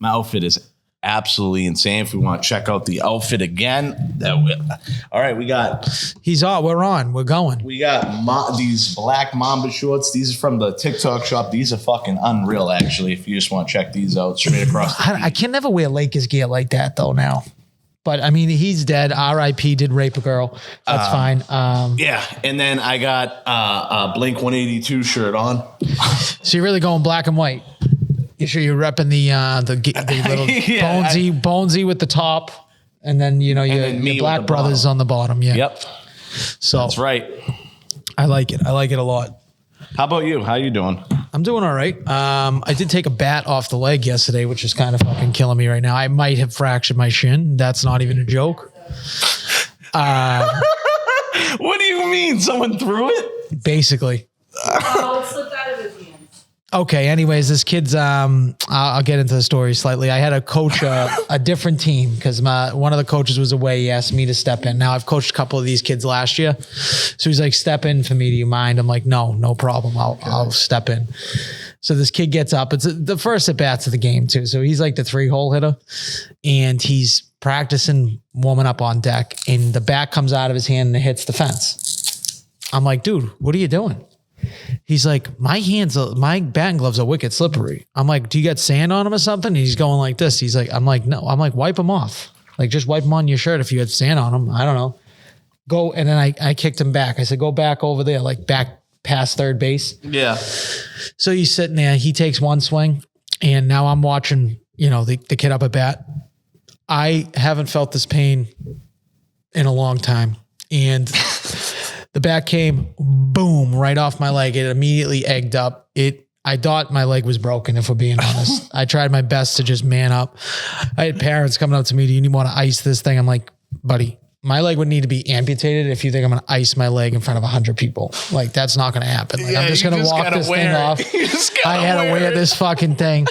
My outfit is absolutely insane. If we want to check out the outfit again, all right, we got. He's on. We're on. We're going. We got these black Mamba shorts. These are from the TikTok shop. These are fucking unreal, actually. If you just want to check these out, straight across. I can never wear Lakers gear like that though now. But I mean, he's dead. R.I.P. did rape a girl. That's fine. Yeah, and then I got a Blink 182 shirt on. So you're really going black and white. You sure you're repping the little yeah, bonesy with the top, and then your black brothers on the bottom. Yeah. Yep. So that's right. I like it. I like it a lot. How about you? How you doing? I'm doing all right. I did take a bat off the leg yesterday, which is kind of fucking killing me right now. I might have fractured my shin. That's not even a joke. What do you mean? Someone threw it? Basically. Oh, it slipped out of his hands. Okay. Anyways, this kid's, I'll get into the story slightly. I had to coach a different team because one of the coaches was away. He asked me to step in. Now I've coached a couple of these kids last year. So he's like, step in for me. Do you mind? I'm like, no problem. I'll step in. So this kid gets up. It's the first at bats of the game too. So he's like the 3-hole hitter and he's practicing warming up on deck and the bat comes out of his hand and it hits the fence. I'm like, dude, what are you doing? He's like, my batting gloves are wicked slippery. I'm like, do you got sand on them or something? And he's going like this. He's like, I'm like, no. I'm like, wipe them off. Like, just wipe them on your shirt if you had sand on them. I don't know. Go. And then I kicked him back. I said, go back over there, like back past third base. Yeah. So he's sitting there. He takes one swing. And now I'm watching, the kid up at bat. I haven't felt this pain in a long time. And the bat came, boom, right off my leg. It immediately egged up. I thought my leg was broken, if we're being honest. I tried my best to just man up. I had parents coming up to me, do you want to ice this thing? I'm like, buddy, my leg would need to be amputated if you think I'm going to ice my leg in front of 100 people. Like, that's not going to happen. Like, I'm just going to walk this thing off. I had to wear this fucking thing.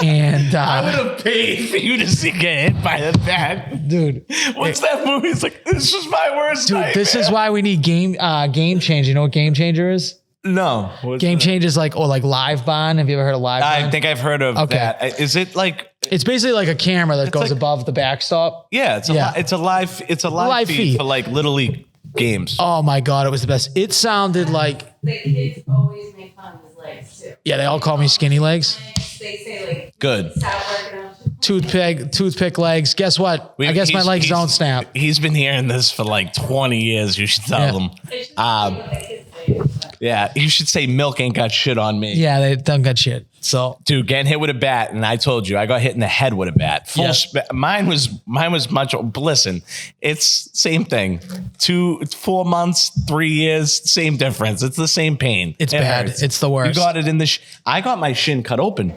And I would have paid for you to get hit by the bat. Dude. What's that movie? It's like, this is my worst nightmare. This is why we need Game Changer. You know what Game Changer is? No. Game Changer is like Live Bond. Have you ever heard of Live Bond? I think I've heard of that. Is it like... It's basically like a camera that goes above the backstop. Yeah, it's a live feed for like Little League games. Oh my God, it was the best. It sounded like... The kids always make fun of his legs too. Yeah, they all call me skinny legs. They say like... Good. Toothpick legs. Guess what? I guess my legs don't snap. He's been hearing this for like 20 years. You should tell him. Yeah, you should say milk ain't got shit on me. Yeah, they don't got shit. So, dude, getting hit with a bat, and I told you I got hit in the head with a bat. Mine was much. Listen, it's same thing. 4 months, 3 years, same difference. It's the same pain. It's bad. Hurts. It's the worst. You got it in the. I got my shin cut open.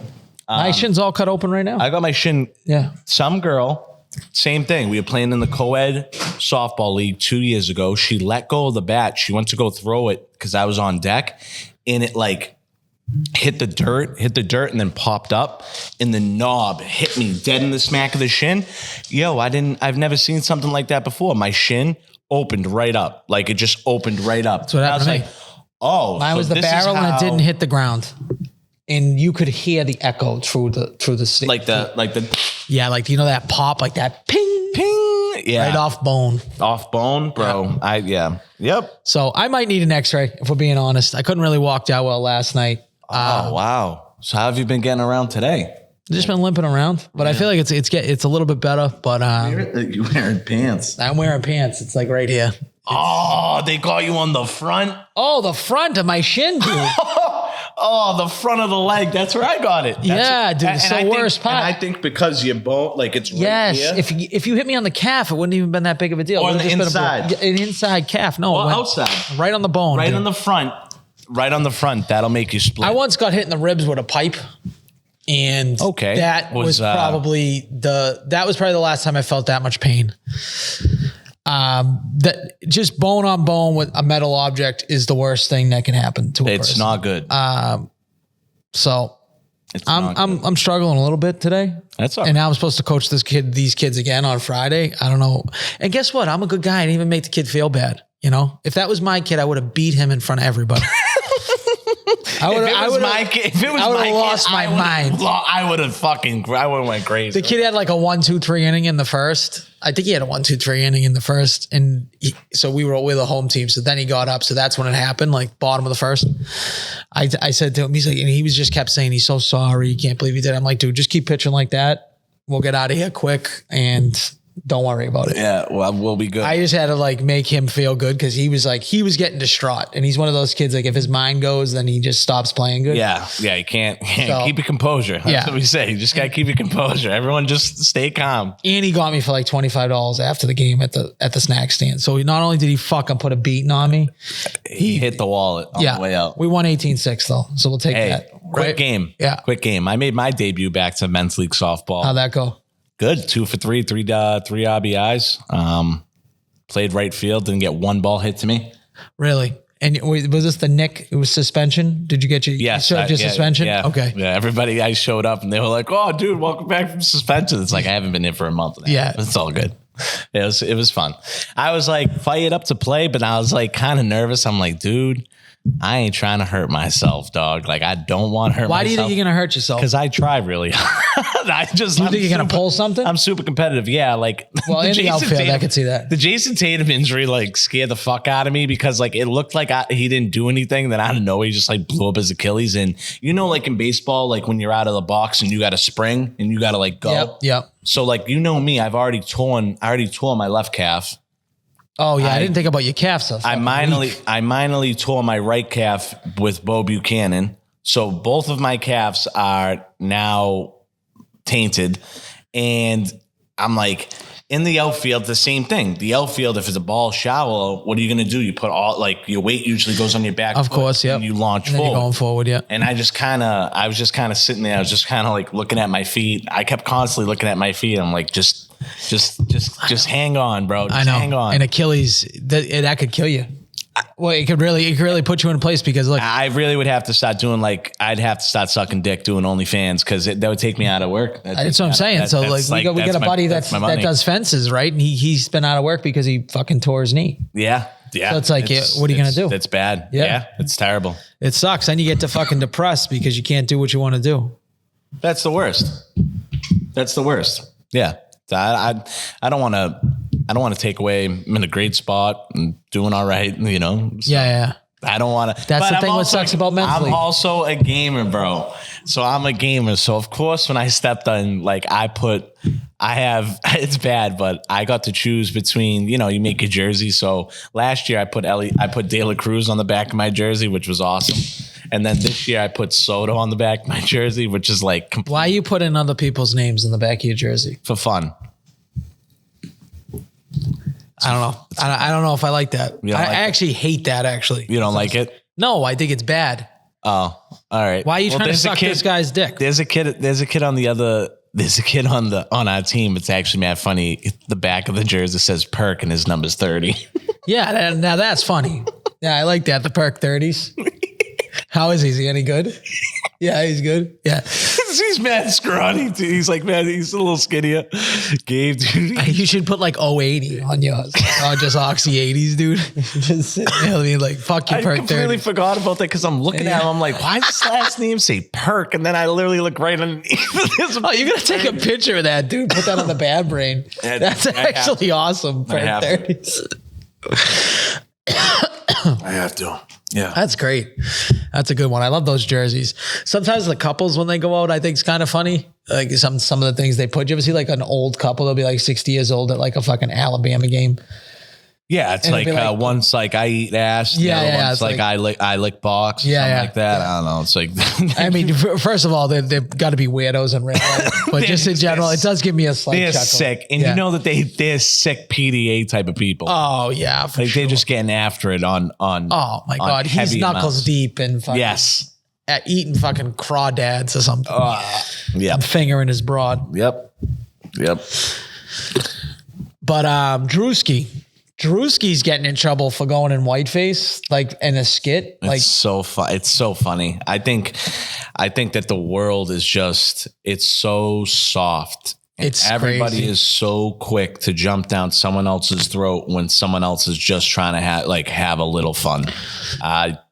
My shin's all cut open right now. I got my shin. Yeah. Some girl. Same thing. We were playing in the co-ed softball league 2 years ago. She let go of the bat. She went to go throw it because I was on deck, and it like hit the dirt, and then popped up, and the knob hit me dead in the smack of the shin. I've never seen something like that before. My shin opened right up. Like it just opened right up. That's what happened to me. Oh, mine was the barrel and it didn't hit the ground. And you could hear the echo through the stick. Like the that pop, like that ping, yeah, right off bone, bro. Yeah. Yep. So I might need an X-ray if we're being honest. I couldn't really walk that well last night. Oh wow! So how have you been getting around today? Just been limping around, but I feel like it's a little bit better. But you wearing pants? I'm wearing pants. It's like right here. Oh, they got you on the front. Oh, the front of my shin, dude. Oh, the front of the leg. That's where I got it. Yeah, dude, it's the worst part. And I think because your bone, like it's right Yes, here. if you hit me on the calf, it wouldn't even been that big of a deal. Or It on would've the just been inside. an inside calf. No, Or it went outside. right on the bone. Right dude. on the front. Right on the front. That'll make you split. I once got hit in the ribs with a pipe, and Okay. that was probably the last time I felt that much pain. That just bone on bone with a metal object is the worst thing that can happen to a person. It's not good. So It's not good. I'm struggling a little bit today. That's all And right. now I'm supposed to coach these kids again on Friday. I don't know. And guess what? I'm a good guy. I didn't even make the kid feel bad. You know, if that was my kid, I would have beat him in front of everybody. If it was my kid, I would have lost my mind. I would have went crazy. The kid had like a 1-2-3 inning in the first. I think he had a 1-2-3 inning in the first. And so we were with a home team. So then he got up. So that's when it happened, like bottom of the first. I said to him, he's like, and he was just kept saying, he's so sorry. He can't believe he did. I'm like, dude, just keep pitching like that. We'll get out of here quick. And don't worry about it. Yeah, well, we'll be good. I just had to like make him feel good because he was getting distraught. And he's one of those kids, like if his mind goes, then he just stops playing good. Yeah, you can't So- keep your composure. That's Yeah. what we say. You just got to keep your composure. Everyone just stay calm. And he got me for like $25 after the game at the snack stand. So not only did he fucking put a beating on me, He hit the wallet on the way out. we won 18-6 though. So we'll take Hey, that. quick Right? game. Yeah. Quick game. I made my debut back to men's league softball. How'd that go? Good. 2 for 3, three RBIs. Played right field. Didn't get one ball hit to me. Really? And was this the Nick? It was suspension? Did you get your, Yes. you showed your yeah, suspension? Yeah. Okay. Yeah. Everybody, I showed up and they were like, "Oh, dude, welcome back from suspension." It's like I haven't been in for a month now. Yeah. It's all good. It was fun. I was like fired up to play, but I was like kind of nervous. I'm like, dude, I ain't trying to hurt myself, dog. Like I don't want to hurt Why myself. do you think you're going to hurt yourself? Because I try really hard. You think you're going to pull something? I'm super competitive. Yeah, like Well, in the outfield, I could see that. The Jason Tatum injury like scared the fuck out of me because like it looked like he didn't do anything. Then out of nowhere, he just like blew up his Achilles. And you know, like in baseball, like when you're out of the box and you got to spring and you got to like go. Yep. So like you know me, I already tore my left calf. Oh yeah, I didn't think about your calf stuff. I minorly tore my right calf with Bo Buchanan. So both of my calves are now tainted. And I'm like, in the outfield, the same thing. The outfield, if it's a ball shallow, what are you going to do? You put all, like, your weight usually goes on your back. Of course, yeah. And you launch And then you're forward. going forward, yeah. And I was just kind of sitting there. I was just kind of like looking at my feet. I kept constantly looking at my feet. I'm like, just hang on, bro. Just I know. hang on. And Achilles, that could kill you. Well, it could really put you in place because look, I really would have to start doing I'd have to start sucking dick doing OnlyFans because that would take me out of work. that's what I'm saying. So like we got a buddy that does fences, right? And he's been out of work because he fucking tore his knee. Yeah. So it's like, what are you gonna do? That's bad. Yeah. Yeah. It's terrible. It sucks. Then you get to fucking depressed because you can't do what you want to do. That's the worst. Yeah. I don't want to take away. I'm in a great spot and doing all right, you know. So Yeah. I don't want to. That's the thing what sucks about mentally. I'm also a gamer, bro. So I'm a gamer. So of course, when I stepped on, like it's bad, but I got to choose between, you know, you make your jersey. So last year I put De La Cruz on the back of my jersey, which was awesome. And then this year I put Soto on the back of my jersey, which is like Why you putting other people's names in the back of your jersey? for fun. I don't know. I don't know if I like that. You don't like I it? actually hate that actually. You don't like it? No, I think it's bad. Oh, all right. Why are you trying to there's a suck kid- this guy's dick? There's a kid on our team. It's actually mad funny. The back of the jersey says Perk and his number's 30. Yeah, now that's funny. Yeah, I like that. The Perk 30s. How is he? Is he any good? Yeah, he's good. Yeah. He's mad scrawny too. He's like, man, he's a little skinnier. Gabe, dude. You should put like 080 on yours. Oh, just Oxy 80s, dude. Just sitting there, I mean, like, fuck your I Perk completely 30. forgot about that because I'm looking at him. I'm like, why does his last name say Perk? And then I literally look right underneath. Oh, you're going to take a picture of that, dude. Put that on the bad brain. Yeah, That's I have actually awesome. I Perk have 30s. I have to. Yeah. That's great. That's a good one. I love those jerseys. Sometimes the couples, when they go out, I think it's kind of funny. Like some of the things they put. You ever see like an old couple? They'll be like 60 years old at like a fucking Alabama game. Yeah, it's And like, it'd be like- once like I eat ass, the Yeah, other yeah, one's it's like, like- I lick box, Yeah, something yeah, like that. yeah. I don't know. It's like I mean, first of all, they've got to be weirdos in real life, but just in general, it does give me a slight they're chuckle. sick, and Yeah. you know that they're sick PDA type of people. Oh yeah, for like sure. they're just getting after it on. Oh my on God, he's heavy knuckles amounts. deep and fucking Yes. at eating fucking crawdads or something. Yep. Fingering his broad. Yep. But Druski's getting in trouble for going in whiteface, like in a skit. Like It's so fun. It's so funny. I think that the world is just, it's so soft. And It's everybody crazy. is so quick to jump down someone else's throat when someone else is just trying to have a little fun.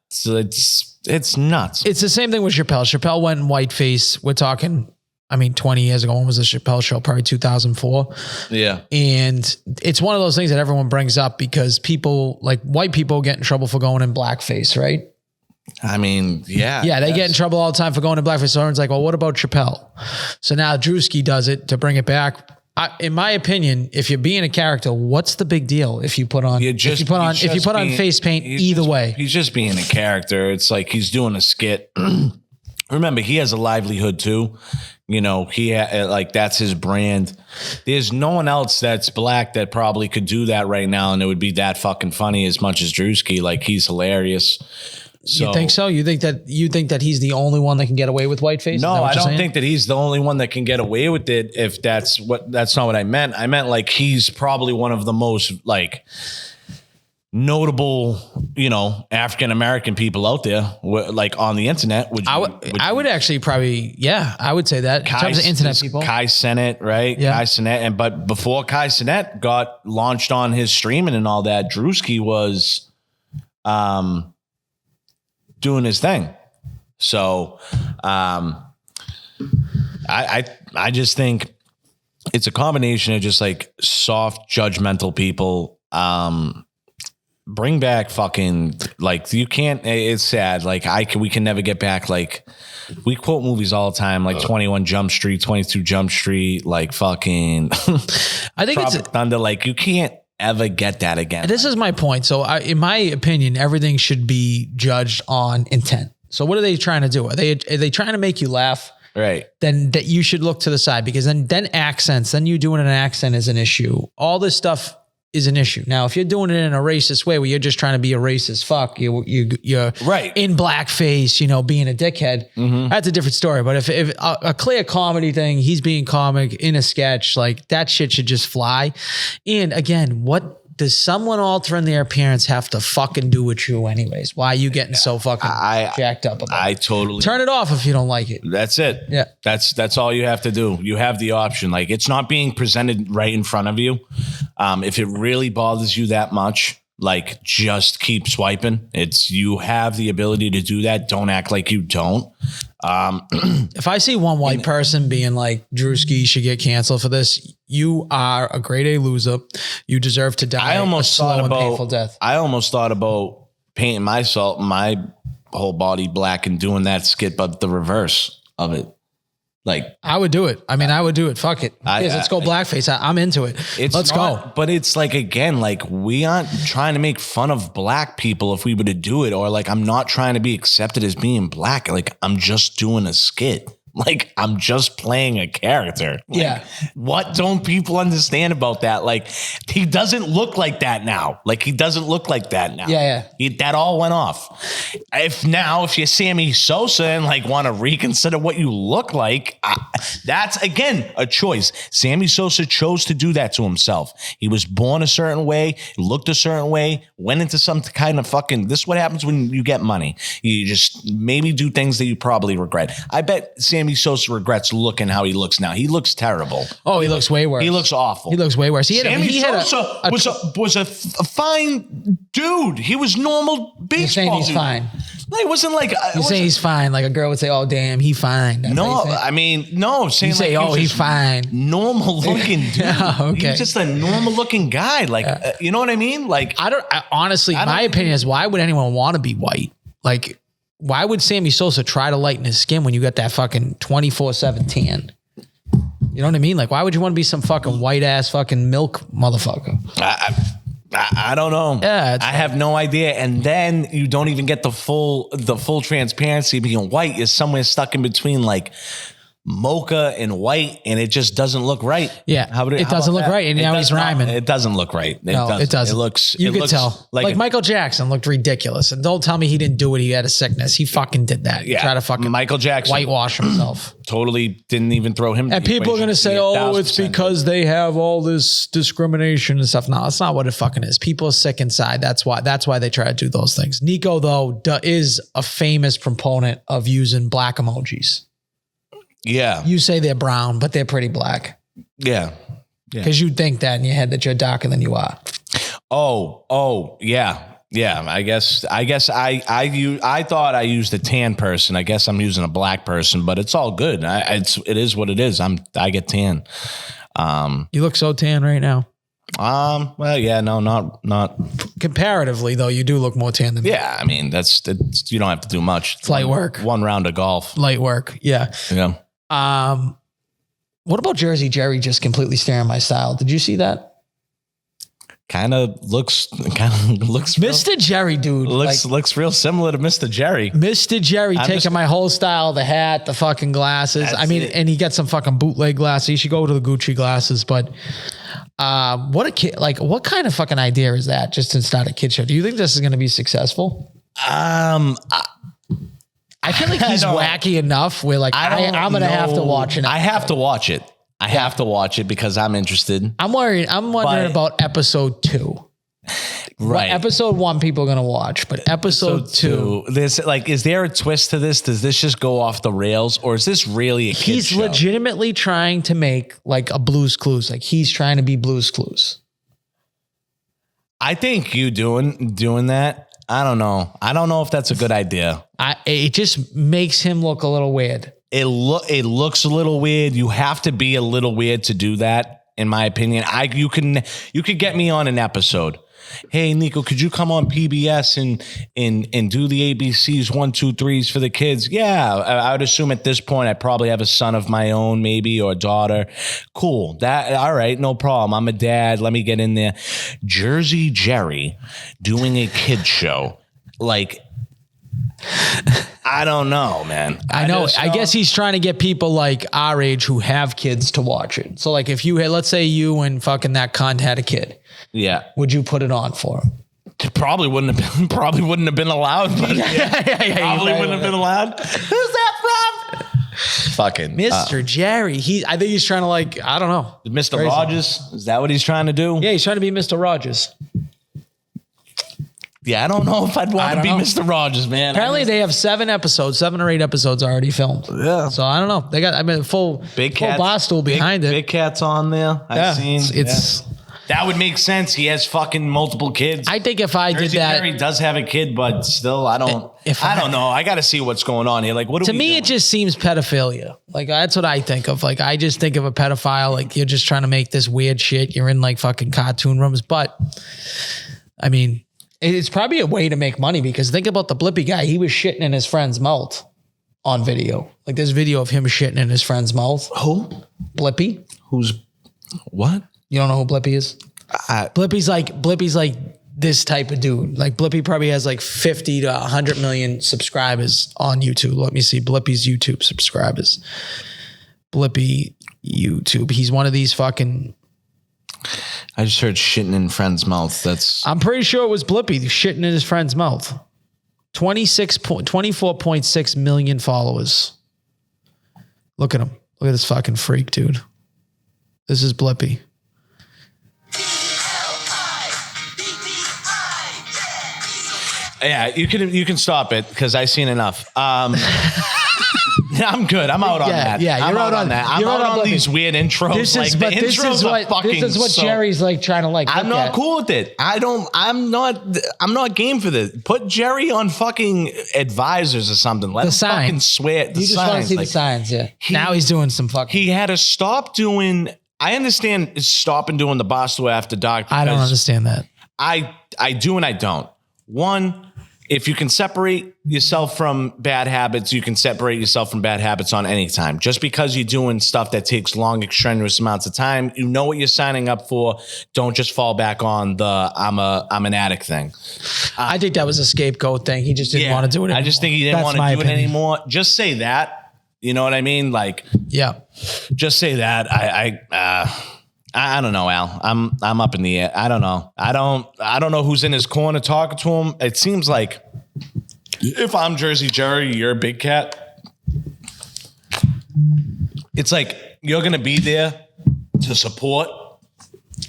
So it's nuts. it's the same thing with Chappelle. Chappelle went in whiteface. We're talking, 20 years ago. When was the Chappelle show? Probably 2004. Yeah. And it's one of those things that everyone brings up because people, like white people, get in trouble for going in blackface, right? I mean, yeah. Yeah, they get in trouble all the time for going in blackface. So everyone's like, well, what about Chappelle? So now Druski does it to bring it back. In my opinion, if you're being a character, what's the big deal if you put on You're just- if you put on he's if you just put on being- face paint? he's Either just- way, He's just being a character. It's like he's doing a skit. Remember, he has a livelihood too. You know, that's his brand. There's no one else that's black that probably could do that right now, and it would be that fucking funny as much as Druski. Like, he's hilarious. So, you think so? You think that he's the only one that can get away with whiteface? Is that No, what I you're don't saying? think that he's the only one that can get away with it. If that's not what I meant. I meant like he's probably one of the most like notable, African American people out there, like on the internet. I would actually probably, I would say that in terms of internet people. Kai Cenat, right? Yeah. Kai Cenat, but before Kai Cenat got launched on his streaming and all that, Druski was doing his thing. So I just think it's a combination of just like soft, judgmental people. Bring back fucking, like, you can't, it's sad. Like we can never get back. Like, we quote movies all the time, like 21 Jump Street, 22 Jump Street, like fucking I think it's Tropic Thunder. Like, you can't ever get that again. This is my point. So in my opinion, everything should be judged on intent. So what are they trying to do? Are they trying to make you laugh? Right. Then that you should look to the side, because then accents, then you doing an accent is an issue. All this stuff is an issue. Now, if you're doing it in a racist way where you're just trying to be a racist fuck, you're Right. in blackface, being a dickhead, that's a different story. But if a clear comedy thing, he's being comic in a sketch, like that shit should just fly. And again, what does someone altering their appearance have to fucking do with you anyways? Why are you getting so fucking jacked up about I it? totally Turn it off if you don't like it. That's it. Yeah. That's all you have to do. You have the option. Like, it's not being presented right in front of you. If it really bothers you that much, like, just keep swiping. You have the ability to do that. Don't act like you don't. If I see one white person being like, Druski should get canceled for this, you are a grade A loser. You deserve to die a slow and painful death. I almost thought about painting my whole body black and doing that skit, but the reverse of it. Like, I would do it. I would do it. Fuck it. Let's go blackface. I'm into it. Let's go. But it's like, again, like, we aren't trying to make fun of black people if we were to do it, or like, I'm not trying to be accepted as being black. Like, I'm just doing a skit. Like, I'm just playing a character. Like, Yeah. What don't people understand about that? Like, he doesn't look like that now. Like, he doesn't look like that now. Yeah. That all went off. If you're Sammy Sosa and like want to reconsider what you look like, that's, again, a choice. Sammy Sosa chose to do that to himself. He was born a certain way, looked a certain way, went into some kind of fucking, this is what happens when you get money. You just maybe do things that you probably regret. I bet Sammy Sosa regrets looking how he looks now. He looks terrible. Oh, he looks way worse. He looks awful. He looks way worse. Sammy Sosa was a fine dude. He was normal baseball. You're saying he's dude. fine. No, he wasn't like. You're saying he's fine. Like a girl would say, oh, damn, he fine. That's No, what you say. I mean, no. Saying You say, like, oh, he's fine. Normal looking dude. Yeah, okay. He's just a normal looking guy. Like, you know what I mean? Like, Honestly, my opinion is, why would anyone want to be white? Like, why would Sammy Sosa try to lighten his skin when you got that fucking 24/7 tan? You know what I mean? Like, why would you want to be some fucking white ass fucking milk motherfucker? I I don't know. Yeah, I have no idea. And then you don't even get the full transparency. Being white is somewhere stuck in between like mocha and white, and it just doesn't look right. Yeah, it doesn't look right, and now he's rhyming. It doesn't look right. It doesn't. It looks. You could tell. Like Michael Jackson looked ridiculous, and don't tell me he didn't do it. He had a sickness. He fucking did that. He tried to fucking Michael Jackson whitewash himself. Totally didn't even throw him. And people are gonna say, "Oh, it's because they have all this discrimination and stuff." No, that's not what it fucking is. People are sick inside. That's why they try to do those things. Nico though is a famous proponent of using black emojis. Yeah. You say they're brown, but they're pretty black. Yeah. Because you'd think that in your head that you're darker than you are. Oh, yeah. Yeah. I guess I thought I used a tan person. I guess I'm using a black person, but it's all good. It is what it is. I get tan. You look so tan right now. Well, yeah, no, not comparatively though. You do look more tan than me. Yeah, I mean that's you don't have to do much. It's light work. One round of golf. Light work. Yeah. Yeah. What about Jersey Jerry just completely staring my style? Did you see that? Kind of looks Mr. Jerry, dude. Looks real similar to Mr. Jerry. Mr. Jerry taking my whole style, the hat, the fucking glasses. And he got some fucking bootleg glasses. He should go to the Gucci glasses, but what a kid, like what kind of fucking idea is that just to start a kid show? Do you think this is going to be successful? I feel like he's wacky enough where like I'm going to have to watch it. I have to watch it. I have to watch it because I'm interested. I'm wondering about episode 2. Right. Well, episode 1 people are going to watch, but episode 2. Is there a twist to this? Does this just go off the rails or is this really a kid's show? He's legitimately trying to make like a Blue's Clues. Like he's trying to be Blue's Clues. I think you doing that. I don't know. I don't know if that's a good idea. It just makes him look a little weird. It looks a little weird. You have to be a little weird to do that, in my opinion. You could get me on an episode. Hey Nico, could you come on PBS and do the ABCs 1, 2, 3s for the kids? Yeah, I would assume at this point I probably have a son of my own, maybe, or a daughter. Cool. All right, no problem. I'm a dad. Let me get in there. Jersey Jerry doing a kid show, like. I don't know, man. I know. I guess he's trying to get people like our age who have kids to watch it. So like if you had, let's say you and fucking that cunt had a kid. Yeah. Would you put it on for him? It probably wouldn't have been allowed. But yeah, probably wouldn't have been allowed. Who's that from? Fucking Mr. Jerry. I think he's trying to like, I don't know. Mr. Crazy. Rogers. Is that what he's trying to do? Yeah, he's trying to be Mr. Rogers. Yeah, I don't know if I'd want to be Mr. Rogers, man. Apparently they have 7 or 8 episodes already filmed. Yeah. So I don't know. They got, full bar stool behind it. Big Cat's on there. I've seen. That would make sense. He has fucking multiple kids. I think if I did that. Jerry does have a kid, but still, I don't know. I got to see what's going on here. Like, what to me, it just seems pedophilia. Like, that's what I think of. Like, I just think of a pedophile. Like, you're just trying to make this weird shit. You're in like fucking cartoon rooms. But, I mean, it's probably a way to make money because think about the Blippy guy. He was shitting in his friend's mouth on video. Like there's video of him shitting in his friend's mouth. Who? Blippy. Who's what? You don't know who Blippy is? Blippy's like this type of dude. Like Blippy probably has like 50 to 100 million subscribers on YouTube. Let me see Blippy's YouTube subscribers. Blippy YouTube. He's one of these fucking... I just heard shitting in friend's mouth. I'm pretty sure it was Blippy shitting in his friend's mouth. 24.6 million followers. Look at him. Look at this fucking freak, dude. This is Blippy. Yeah, you can stop it because I've seen enough. I'm good. I'm out on that. Yeah, you're out on that. I'm out on these weird intros. This is what Jerry's like trying to like. I'm not cool with it. I'm not game for this. Put Jerry on fucking advisors or something. Let him fucking swear. You just want to see the signs, yeah. Now he's doing some fucking. He had to stop doing. I understand stopping doing the Boston After Dark. I don't understand that. I do and I don't. One, if you can separate yourself from bad habits, you can separate yourself from bad habits on any time. Just because you're doing stuff that takes long, extraneous amounts of time, you know what you're signing up for. Don't just fall back on the I'm an addict thing. I think that was a scapegoat thing. He just didn't want to do it anymore. I just think he didn't want to do it anymore. Just say that. You know what I mean? Like, yeah. Just say that. I don't know, Al. I'm up in the air. I don't know. I don't know who's in his corner talking to him. It seems like if I'm Jersey Jerry, you're a big cat. It's like you're gonna be there to support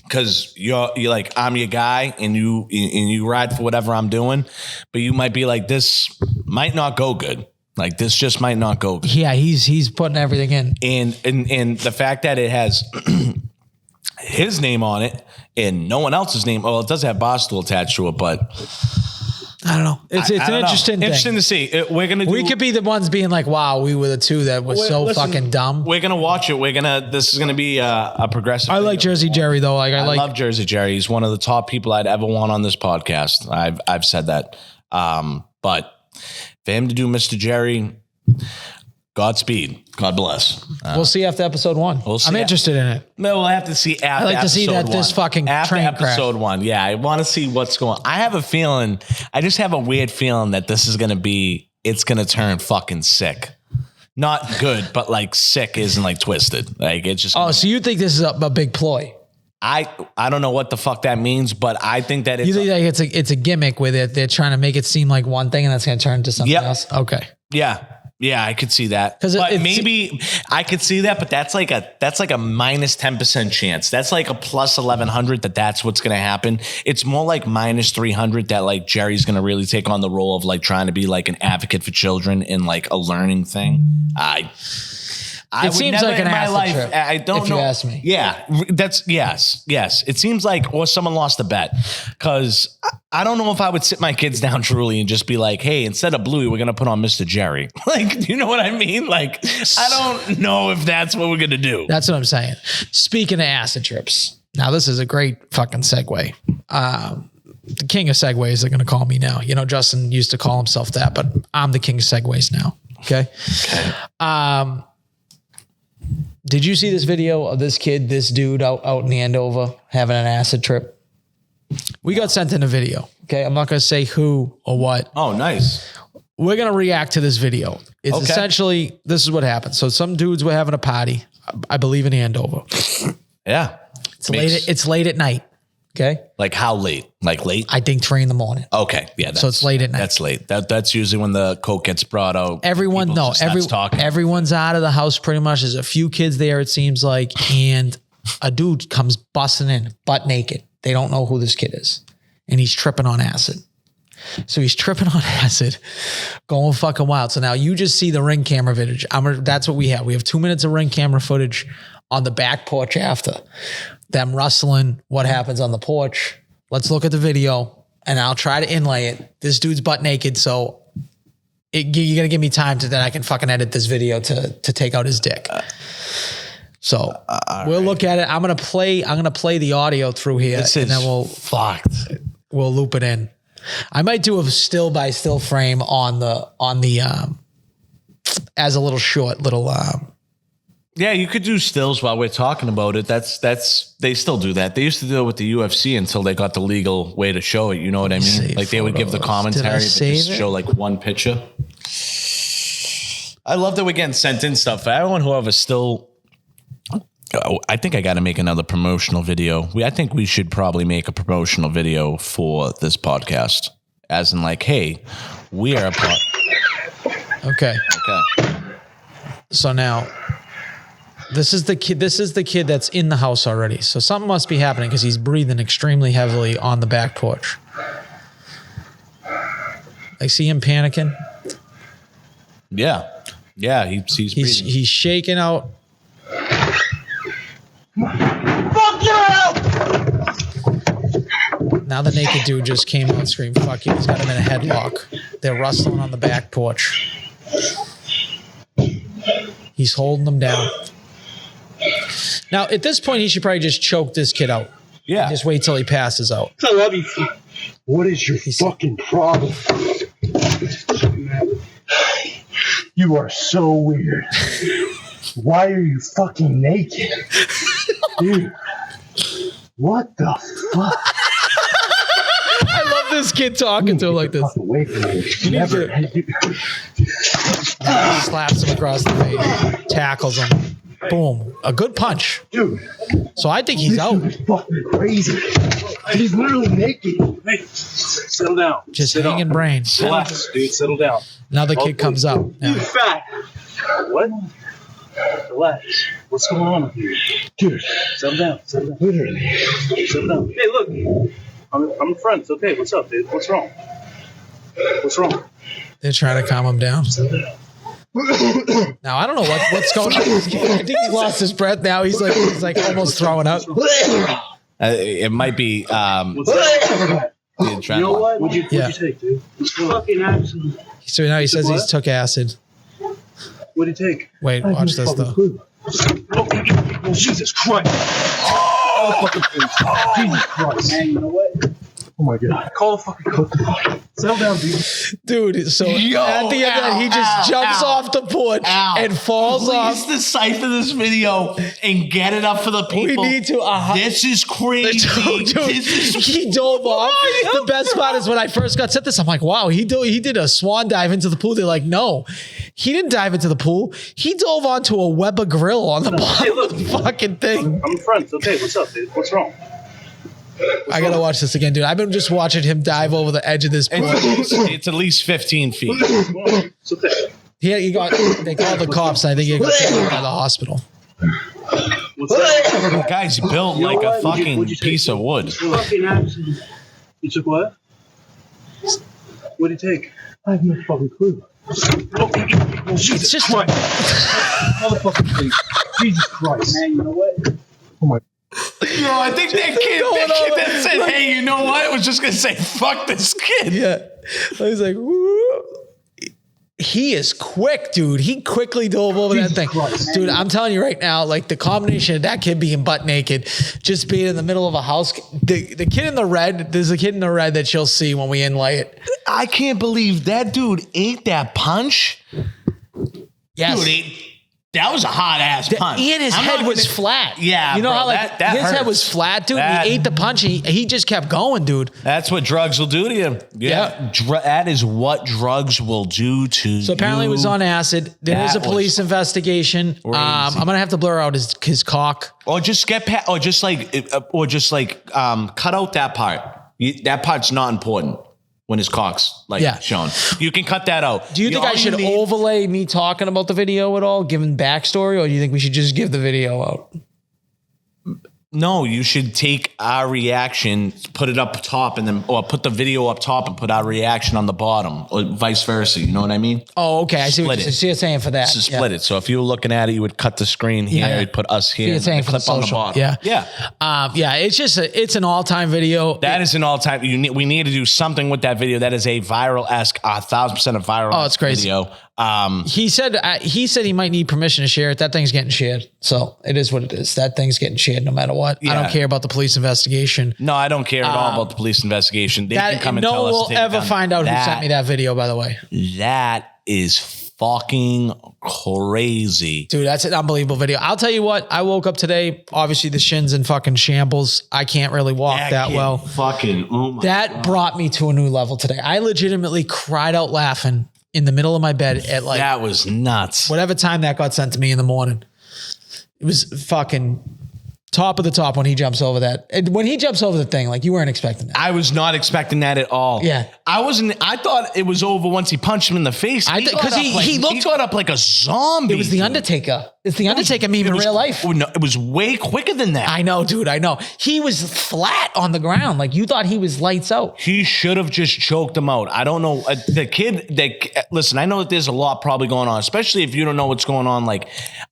because you're like I'm your guy and you ride for whatever I'm doing, but you might be like this might not go good. Like this just might not go good. Yeah, he's putting everything in. And the fact that it has his name on it and no one else's name. Well, it does have Barstool attached to it, but I don't know. It's an interesting thing. Interesting to see. We could be the ones being like, wow, we were the two that was fucking dumb. We're going to watch it. This is going to be a progressive. I like Jersey Jerry though. I love Jersey Jerry. He's one of the top people I'd ever want on this podcast. I've said that. But for him to do Mr. Jerry, Godspeed. God bless. We'll see after episode 1. I'm interested in it. No, we'll have to see after. I like to see that one. this fucking after train episode crash. 1. Yeah, I want to see what's going on. I have a feeling. I just have a weird feeling that this is going to be. It's going to turn fucking sick. Not good, but like sick isn't like twisted. Like it's just. Oh, so you think this is a big ploy? I don't know what the fuck that means, but I think that you think like it's a gimmick with it. They're trying to make it seem like one thing, and that's going to turn into something else. Okay. Yeah, I could see that. But maybe I could see that, but that's like a minus 10% chance. That's like a plus 1100 that's what's going to happen. It's more like minus 300 that like Jerry's going to really take on the role of like trying to be like an advocate for children in like a learning thing. It seems like an acid trip. I don't know. If you ask me. Yeah, that's yes. It seems like, or someone lost a bet, because I don't know if I would sit my kids down truly and just be like, hey, instead of Bluey, we're going to put on Mr. Jerry. Like, you know what I mean? Like, I don't know if that's what we're going to do. That's what I'm saying. Speaking of acid trips, now this is a great fucking segue. The king of segues, they're going to call me now. You know, Justin used to call himself that, but I'm the king of segues now. Okay. Did you see this video of this dude out in Andover having an acid trip? We got sent in a video. Okay. I'm not going to say who or what. Oh, nice. We're going to react to this video. It's essentially, this is what happened. So some dudes were having a party, I believe in Andover. Yeah. It's late at night. Okay. Like how late? Like late? I think 3 a.m. Okay. Yeah. So it's late at night. That's late. That's usually when the coke gets brought out. Everyone's out of the house pretty much. There's a few kids there, it seems like. And a dude comes busting in butt naked. They don't know who this kid is. And he's tripping on acid. So he's tripping on acid, going fucking wild. So now you just see the ring camera footage. That's what we have. We have 2 minutes of ring camera footage on the back porch after. Them rustling, what happens on the porch. Let's look at the video and I'll try to inlay it. This dude's butt naked. So you got to give me time that I can fucking edit this video to take out his dick. So we'll look at it. I'm going to play the audio through here and then we'll loop it in. I might do a still by still frame on the as a little short yeah, you could do stills while we're talking about it. That's they still do that. They used to do it with the UFC until they got the legal way to show it. You know what I mean? Save like they would give the commentary, but just show like one picture. I love that we're getting sent in stuff. For everyone who ever still, I think I got to make another promotional video. I think we should probably make a promotional video for this podcast, as in like, hey, we are a part. Okay. So now. This is the kid that's in the house already. So something must be happening because he's breathing extremely heavily on the back porch. I see him panicking. Yeah. He's breathing. He's shaking out. Fuck you! Now the naked dude just came out and screamed, fuck you. He's got him in a headlock. They're rustling on the back porch. He's holding them down. Now, at this point, he should probably just choke this kid out. Yeah. Just wait till he passes out. I love you. What is your fucking problem? You are so weird. Why are you fucking naked? Dude. What the fuck? I love this kid talking to him like this. Fuck away from me. Never. Slaps him across the face. Tackles him. Boom. A good punch. Dude. So I think he's out. This dude is fucking crazy. He's literally naked. Hey, settle down. Just Sit hanging down. brains. Relax, dude. Settle down. Another kid comes up. You Yeah. fat. What? Relax. What's going on with you? Dude. Settle down. Settle down. Literally. Settle down. Hey, look. I'm a friend. It's okay. What's up, dude? What's wrong? What's wrong? They're trying to calm him down. Now I don't know what's going on. I think he lost his breath now. He's like almost throwing up. It might be What's up? the You know adrenaline. what? What'd you Yeah. take, dude? Fucking accident. So now he says What? he's took acid. What'd you take? Wait, watch this though. Oh, Jesus Christ. Oh, fucking please. Jesus Christ. Man, you know what? Oh my god. Call the fucking cook. Settle down, dude. Dude, so at the end of that, he just jumps off the porch and falls off. Please decipher this video and get it up for the We people. need to. This is crazy. Dude, This is he dove off. The best part is when I first got set this, I'm like, wow, he did a swan dive into the pool. They're like, no, he didn't dive into the pool. He dove onto a Weber grill on the bottom of the fucking thing. I'm friends. Okay, what's up, dude? What's wrong? I gotta watch this again, dude. I've been just watching him dive over the edge of this pool. it's at least 15 feet. It's okay. They called the cops. And I think he got taken by the hosptal. What's up? The guy's built You know like a what? fucking What'd you take? piece of wood. Fucking accident. You took what? What'd you take? I have no fucking clue. Oh, Jesus It's just Christ. Motherfucking please. Jesus Christ. Man, you know what? Oh my. Yo, I think that kid that said, hey, you know what? Was just going to say, fuck this kid. Yeah. I was like, woo. He is quick, dude. He quickly dove over that thing. Dude, I'm telling you right now, like the combination of that kid being butt naked, just being in the middle of a house. The kid in the red, there's a kid in the red that you'll see when we inlay it. I can't believe that dude ate that punch. Yes. Dude, that was a hot ass punch. And his I'm head not was gonna- flat. Yeah, you know bro, how like that his head hurts. was flat, dude. That- He ate the punch. And he just kept going, dude. That's what drugs will do to you. Yeah. That is what drugs will do to you. So apparently, he was on acid. There is a That police was investigation. I'm gonna have to blur out his cock. Or just get past, or just cut out that part. That part's not important when his cock's shown. You can cut that out. Do you think I should overlay me talking about the video at all, giving backstory, or do you think we should just give the video out? No, you should take our reaction, put it up top, or put the video up top and put our reaction on the bottom, or vice versa. You know what I mean? Oh, okay. I see what Split it. you're saying for that. To split it. So if you were looking at it, you would cut the screen here, Yeah. you'd put us here, You're and saying the for the clip on the social. bottom. Yeah. Yeah. Yeah. It's an all-time video. That is an all-time. We need to do something with that video. That is a viral-esque, 1,000% a viral. Oh, it's crazy. Video. He said he might need permission to share it. That thing's getting shared. So it is what it is. That thing's getting shared no matter what. I Yeah. don't care about the police investigation. No, I don't care at all about the police investigation. They can come and no tell one us. will to take it ever down. find out who sent me that video, by the way. That is fucking crazy. Dude, that's an unbelievable video. I'll tell you what, I woke up today, obviously the shin's in fucking shambles. I can't really walk that kid well. Fucking, oh my That brought me to a new level today. I legitimately cried out laughing in the middle of my bed at like that was nuts. whatever time that got sent to me in the morning. It was fucking top of the top when he jumps over that. And when he jumps over the thing, like you weren't expecting that. I was not expecting that at all. Yeah. I thought it was over once he punched him in the face. Because he looked- got up like a zombie. It was the dude. Undertaker. It's the Undertaker meme in real life. Oh, no, it was way quicker than that. I know, dude. I know. He was flat on the ground. Like you thought he was lights out. He should have just choked him out. I don't know. The kid, listen, I know that there's a lot probably going on, especially if you don't know what's going on. Like,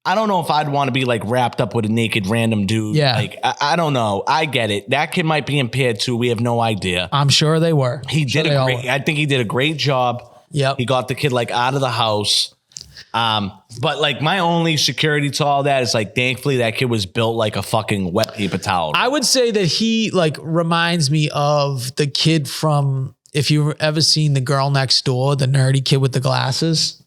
I don't know if I'd want to be like wrapped up with a naked random dude. Yeah. Like, I don't know. I get it. That kid might be impaired too. We have no idea. I'm sure they were. He did Sure they all great. were. I think he did a great job. Yep. He got the kid like out of the house. But like my only security to all that is like, thankfully that kid was built like a fucking wet paper towel. I would say that he like reminds me of the kid from, if you've ever seen The Girl Next Door, the nerdy kid with the glasses.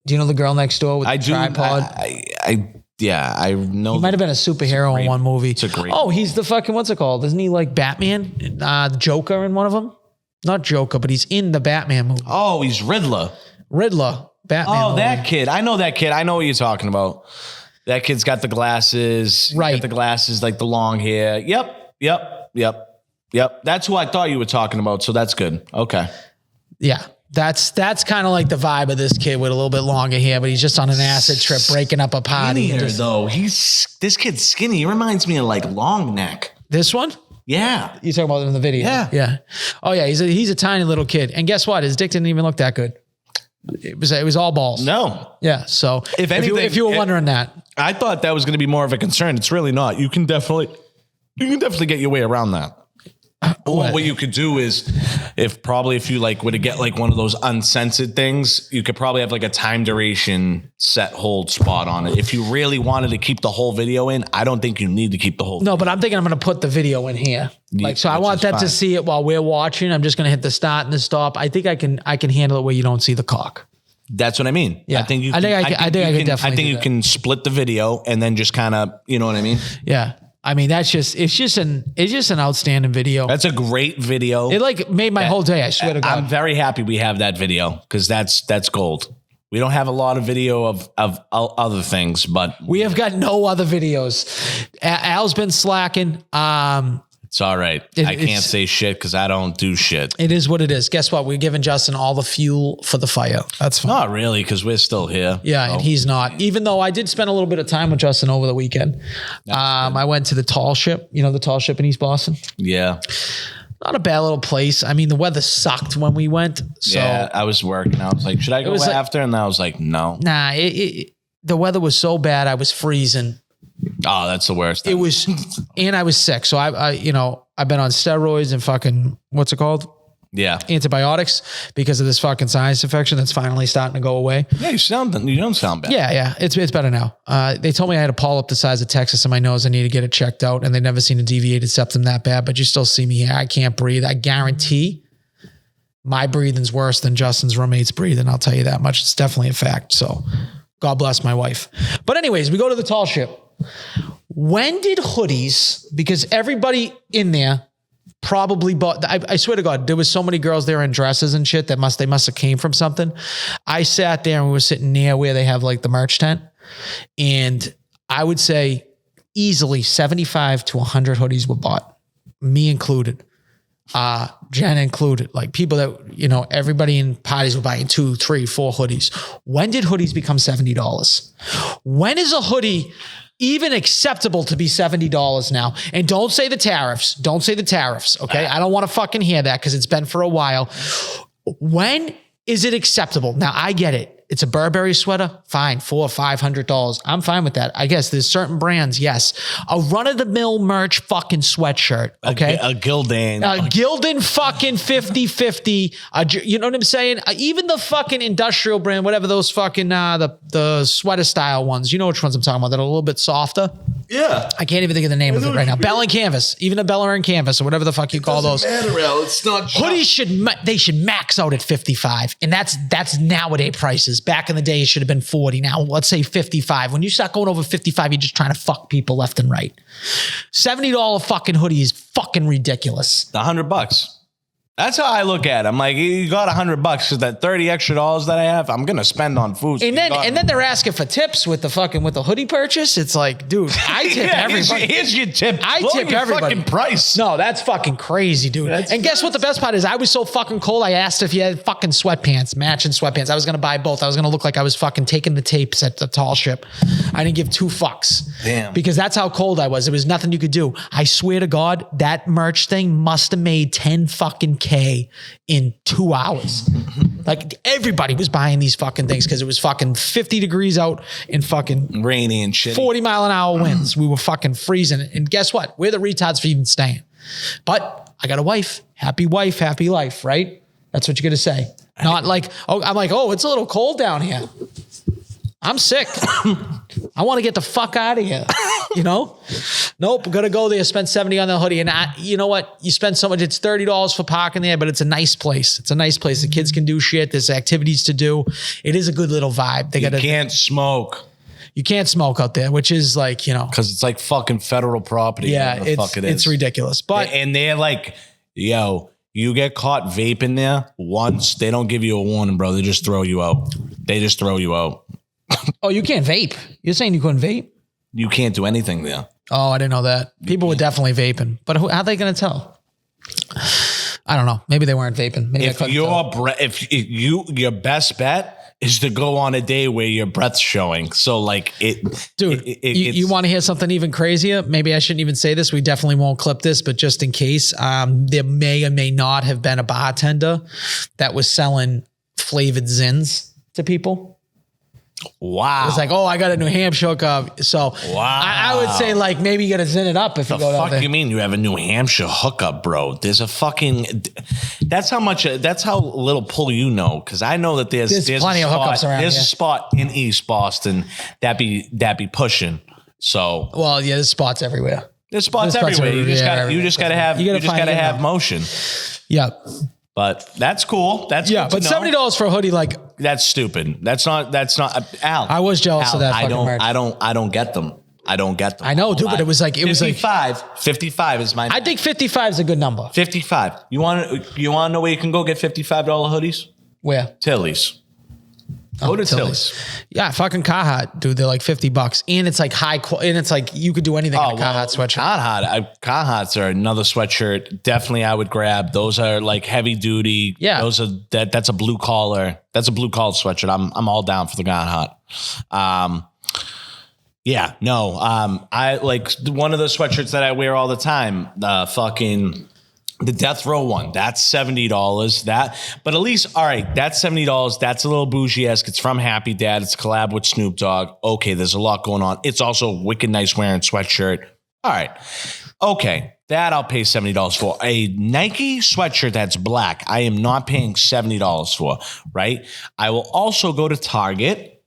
Do you know the girl next door with the tripod? I know. He might have been a superhero in one movie. It's a great. Oh, he's the fucking, what's it called? Isn't he like Batman? Joker in one of them? Not Joker, but he's in the Batman movie. Oh, he's Riddler. Batman. Oh, movie. that kid. I know that kid. I know what you're talking about. That kid's got the glasses. Right. Got the glasses, like the long hair. Yep. That's who I thought you were talking about. So that's good. Okay. Yeah. That's kind of like the vibe of this kid with a little bit longer hair, but he's just on an acid trip breaking up a party. Though this kid's skinny. He reminds me of like Long Neck. This one? Yeah. You talking about him in the video? Yeah. Oh yeah, he's a tiny little kid, and guess what? His dick didn't even look that good. It was all balls. No. Yeah. So if you were wondering that, I thought that was going to be more of a concern. It's really not. You can definitely get your way around that. What you could do is if you like were to get like one of those uncensored things, you could probably have like a time duration set hold spot on it. If you really wanted to keep the whole video in, I don't think you need to keep the whole. No, but I'm thinking I'm going to put the video in here. I want them to see it while we're watching. I'm just going to hit the start and the stop. I think I can handle it where you don't see the cock. That's what I mean. Yeah. I think you can split the video and then just kind of, you know what I mean? Yeah. I mean, it's just an outstanding video. That's a great video. It like made my whole day. I swear to God. I'm very happy we have that video because that's gold. We don't have a lot of video of other things, but we have got no other videos. Al's been slacking. It's all right. I can't say shit because I don't do shit. It is what it is. Guess what? We're giving Justin all the fuel for the fire. That's fine. Not really, because we're still here. Yeah, and he's not. Even though I did spend a little bit of time with Justin over the weekend. I went to the Tall Ship. You know the Tall Ship in East Boston? Yeah. Not a bad little place. I mean, the weather sucked when we went. So yeah, I was working. I was like, should I go after? And I was like, no. Nah, the weather was so bad. I was freezing. Oh, that's the worst. It was, and I was sick. So I've been on steroids and fucking, what's it called? Yeah. Antibiotics because of this fucking sinus infection that's finally starting to go away. Yeah, you don't sound bad. Yeah. It's better now. They told me I had a polyp the size of Texas in my nose. I need to get it checked out, and they never seen a deviated septum that bad, but you still see me here. I can't breathe. I guarantee my breathing's worse than Justin's roommate's breathing. I'll tell you that much. It's definitely a fact. So God bless my wife. But anyways, we go to the Tall Ship. When did hoodies, because everybody in there probably bought, I swear to God, there was so many girls there in dresses and shit that they must have came from something. I sat there and we were sitting near where they have like the merch tent. And I would say easily 75 to 100 hoodies were bought, me included. Jen included, like people that, everybody in parties were buying 2, 3, 4 hoodies. When did hoodies become $70? When is a hoodie even acceptable to be $70 now? And don't say the tariffs. Okay. I don't want to fucking hear that because it's been for a while. When is it acceptable? Now I get it. It's a Burberry sweater. Fine. $400 or $500. I'm fine with that. I guess there's certain brands. Yes. A run of the mill merch fucking sweatshirt. Okay. A Gildan. Gildan fucking 50/50. You know what I'm saying? Even the fucking industrial brand, whatever those fucking, the sweater style ones, you know which ones I'm talking about, that are a little bit softer. Yeah. I can't even think of the name of it right now. Bell and Canvas, even a Bell and Canvas or whatever the fuck you call those. It's not hoodies should max out at 55. And that's nowadays prices. Back in the day, it should have been 40. Now, let's say 55. When you start going over 55, you're just trying to fuck people left and right. $70 fucking hoodie is fucking ridiculous. $100. That's how I look at it. I'm like, you got $100 because that $30 extra that I have, I'm gonna spend on food. And then they're asking for tips with the hoodie purchase. It's like, dude, I tip everybody. Here's your tip. I tip your everybody. Fucking price. No, that's fucking crazy, dude. And guess what? The best part is I was so fucking cold. I asked if you had fucking sweatpants, matching sweatpants. I was gonna buy both. I was gonna look like I was fucking taking the tapes at the Tall Ship. I didn't give 2 fucks. Damn. Because that's how cold I was. There was nothing you could do. I swear to God, that merch thing must have made 10 fucking K in 2 hours. Like everybody was buying these fucking things because it was fucking 50 degrees out and fucking rainy and shit. 40-mile-an-hour winds. We were fucking freezing. And guess what? We're the retards for even staying. But I got a wife, happy life, right? That's what you're going to say. Not like, oh, I'm like, oh, it's a little cold down here. I'm sick. I want to get the fuck out of here. Nope. Gonna go there, spend 70 on the hoodie. And you know what? You spend so much, it's $30 for parking there, but it's a nice place. It's a nice place. The kids can do shit. There's activities to do. It is a good little vibe. You can't smoke. You can't smoke out there, which is like, because it's like fucking federal property. Yeah, it's ridiculous. But and they're like, yo, you get caught vaping there once, they don't give you a warning, bro. They just throw you out. Oh, you can't vape. You're saying you couldn't vape? You can't do anything there. Oh, I didn't know that. People were definitely vaping, but how are they going to tell? I don't know. Maybe they weren't vaping. Maybe your best bet is to go on a day where your breath's showing. So like you want to hear something even crazier? Maybe I shouldn't even say this. We definitely won't clip this, but just in case, there may or may not have been a bartender that was selling flavored Zins to people. Wow. It's like, oh, I got a New Hampshire hookup. So wow. I would say like maybe you got to Zin it up if you go down there. You mean you have a New Hampshire hookup, bro? There's a fucking, that's how little pull because I know that there's plenty of hookups around. There's a spot in East Boston that be pushing. So well, yeah, there's spots everywhere. There's spots everywhere. You just gotta have motion. Yeah. But that's cool. That's but $70 for a hoodie, like that's stupid. That's not Al. I was jealous of that. I don't get them. I know, dude, but it was like 55 is my. I think 55 is a good number. 55. You want to know where you can go get $55 hoodies? Where? Tilly's. Go to Tilly's. Yeah, fucking Carhartt, dude. They're like $50, and it's like high quality, and it's like you could do anything in a Carhartt sweatshirt. Carhartts are another sweatshirt. Definitely, I would grab. Those are like heavy duty. Yeah, those are that's a blue collar. That's a blue collar sweatshirt. I'm all down for the Carhartt. I like one of the sweatshirts that I wear all the time. The Death Row one, that's $70. But at least, all right, that's $70. That's a little bougie-esque. It's from Happy Dad. It's a collab with Snoop Dogg. Okay, there's a lot going on. It's also a wicked nice wearing sweatshirt. All right. Okay, that I'll pay $70 for. A Nike sweatshirt that's black, I am not paying $70 for, right? I will also go to Target.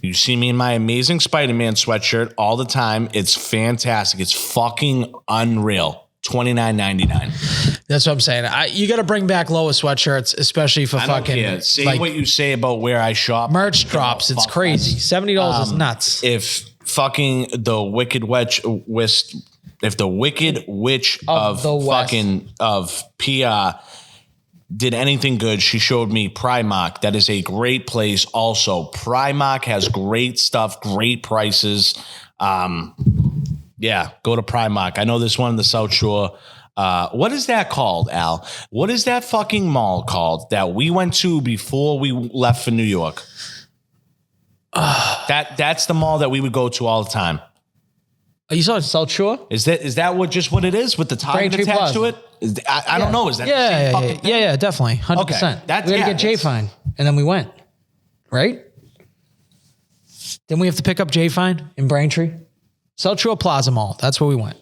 You see me in my amazing Spider-Man sweatshirt all the time. It's fantastic. It's fucking unreal. $29.99. That's what I'm saying. You got to bring back lower sweatshirts, especially for fucking. Say like, what you say about where I shop. Merch drops. It's crazy. $70 is nuts. If fucking the Wicked Witch of PR did anything good, she showed me Primark. That is a great place. Also, Primark has great stuff, great prices. Yeah, go to Primark. I know there's one in the South Shore. What is that called, Al? What is that fucking mall called that we went to before we left for New York? That's the mall that we would go to all the time. You saw South Shore? Is that what it is with the Target attached to it? I don't know. Is that the same fucking thing? Yeah, definitely. 100%. Okay. We had to get J-Fine, and then we went. Right? Then we have to pick up J-Fine in Braintree. South Shore Plaza Mall. That's where we went.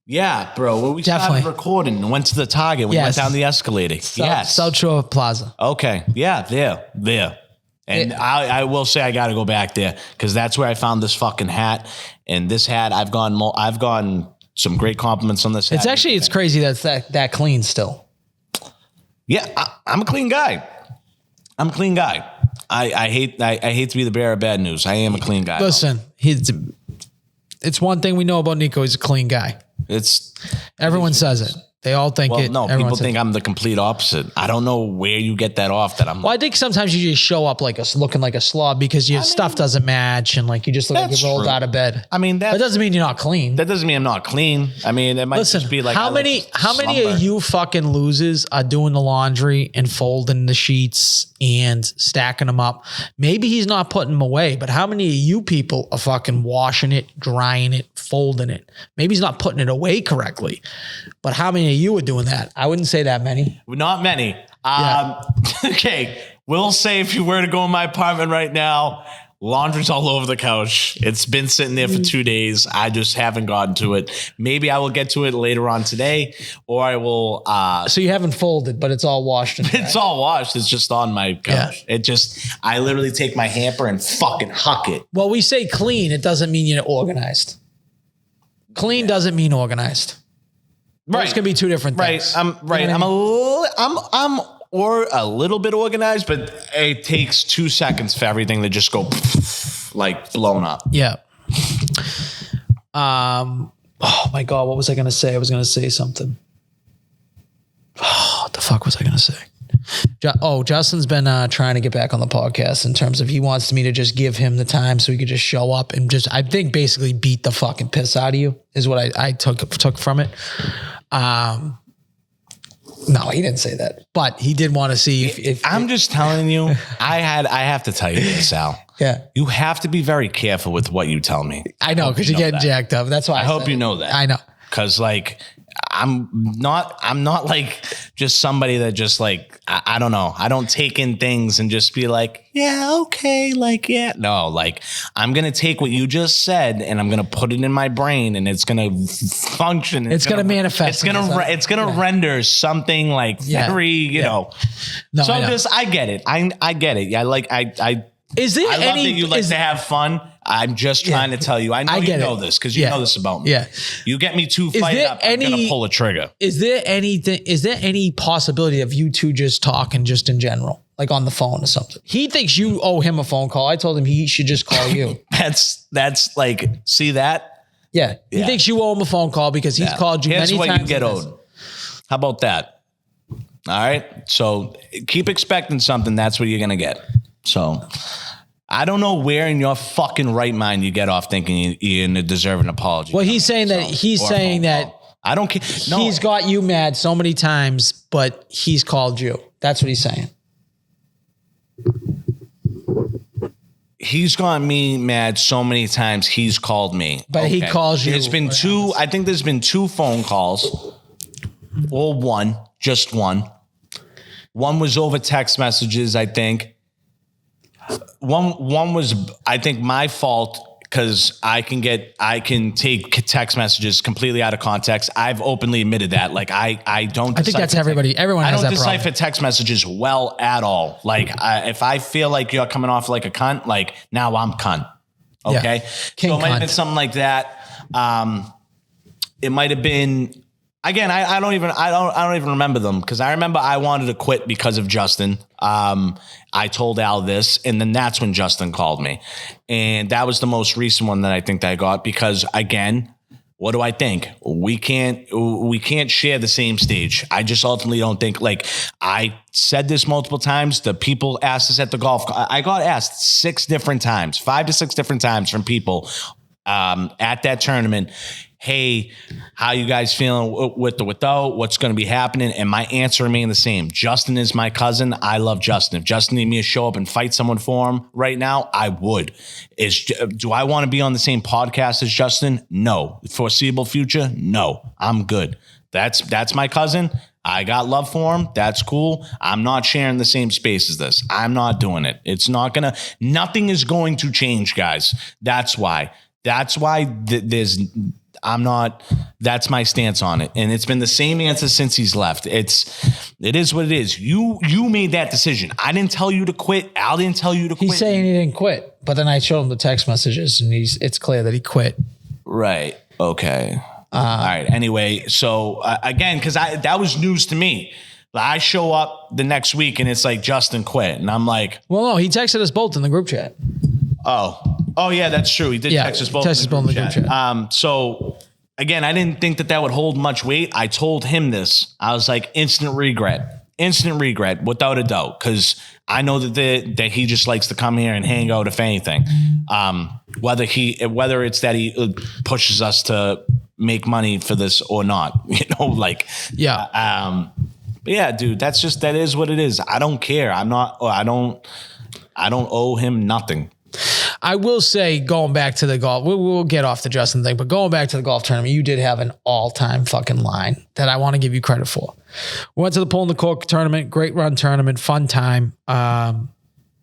Yeah, bro. When we started recording and went to the Target, we went down the escalator. South Shore Plaza. Okay. Yeah, there. And I will say I got to go back there because that's where I found this fucking hat. And this hat, I've gone some great compliments on this hat. It's crazy that's that clean still. Yeah, I'm a clean guy. I hate to be the bearer of bad news. I am a clean guy. Listen, it's one thing we know about Nico. He's a clean guy. Everyone says it. They all think it. No, people think I'm the complete opposite. I don't know where you get that off. Well, I think sometimes you just show up looking like a slob because your stuff doesn't match and like you just look like you rolled out of bed. I mean, that doesn't mean you're not clean. That doesn't mean I'm not clean. I mean, it might just be like how many of you fucking losers are doing the laundry and folding the sheets and stacking them up? Maybe he's not putting them away, but how many of you people are fucking washing it, drying it, folding it? Maybe he's not putting it away correctly, but how many of you are doing that? I wouldn't say that many. Not many. Okay. We'll say if you were to go in my apartment right now, Laundry's all over the couch. It's been sitting there for 2 days. I just haven't gotten to it. Maybe I will get to it later on today, or I will. So you haven't folded, but it's all washed and It's all washed. It's just on my couch. Yeah. I literally take my hamper and fucking huck it. Well, we say clean. It doesn't mean you're organized. Clean doesn't mean organized. Right. Those can be two different things. I'm right. You know what I mean? I'm or a little bit organized, but it takes 2 seconds for everything to just go like blown up. Yeah. Oh my God, what was I going to say? I was going to say something. Oh, what the fuck was I going to say? Justin's been trying to get back on the podcast in terms of he wants me to just give him the time so he could just show up and just, I think basically beat the fucking piss out of you is what I took from it. No, he didn't say that, but he did want to see if I'm just telling you, I have to tell you this, Sal. Yeah. You have to be very careful with what you tell me. I know, because you're getting jacked up. That's why I hope you know that. I know. Cause like, I'm not like just somebody that just like, I don't know. I don't take in things and just be like, yeah, okay. Like, yeah, no, like I'm going to take what you just said and I'm going to put it in my brain and it's going to function. It's going to manifest. It's going to render something like very, you know, No, so I I get it. I get it. Yeah. Like is there I love that you like to have fun. I'm just trying to tell you. I know you know this because you know this about me. Yeah. You get me too fired up, I'm gonna pull a trigger. Is there any possibility of you two just talking just in general? Like on the phone or something? He thinks you owe him a phone call. I told him he should just call you. That's like, see that? Yeah. He thinks you owe him a phone call because he's called you Here's many what times. you get owed. How about that? All right. So keep expecting something. That's what you're gonna get. So I don't know where in your fucking right mind you get off thinking you deserve an apology. Well, he's saying that I don't care. No, he's got you mad so many times, but he's called you. That's what he's saying. He's gotten me mad so many times. He's called me, but he calls you. There's been two. I think there's been 2 phone calls, or one, just one. One was over text messages, I think. One was, I think, my fault because I can take text messages completely out of context. I've openly admitted that. Like I don't. I think that's everybody. Everyone has that problem. I don't decipher text messages well at all. Like if I feel like you're coming off like a cunt, like now I'm cunt. Okay, so it might have been something like that. It might have been. Again, I don't even remember them because I remember I wanted to quit because of Justin. I told Al this, and then that's when Justin called me, and that was the most recent one that I think that I got because again, what do I think? We can't share the same stage. I just ultimately don't think. Like I said this multiple times. The people asked us at the golf. I got asked 5 to 6 different times from people at that tournament. Hey, how you guys feeling with the without? What's going to be happening? And my answer remained the same. Justin is my cousin. I love Justin. If Justin needed me to show up and fight someone for him right now, I would. Do I want to be on the same podcast as Justin? No. Foreseeable future? No. I'm good. That's my cousin. I got love for him. That's cool. I'm not sharing the same space as this. I'm not doing it. Nothing is going to change, guys. That's why that's my stance on it. And it's been the same answer since he's left. It is what it is. You made that decision. I didn't tell you to quit. Al didn't tell you to quit. He's saying he didn't quit, but then I showed him the text messages and it's clear that he quit. Right. Okay. All right. Anyway, so again, because that was news to me. I show up the next week and it's like Justin quit. And I'm like, well, no, he texted us both in the group chat. Oh yeah, that's true. He did text us both in the group chat. So again, I didn't think that would hold much weight. I told him this. I was like, instant regret, without a doubt, because I know that he just likes to come here and hang out, if anything. Whether it's that he pushes us to make money for this or not, like yeah. But yeah, dude, that is what it is. I don't care. I don't owe him nothing. I will say, going back to the golf, we'll get off the Justin thing, but going back to the golf tournament, you did have an all-time fucking line that I want to give you credit for. We went to the Pull in the Cork tournament, great run tournament, fun time.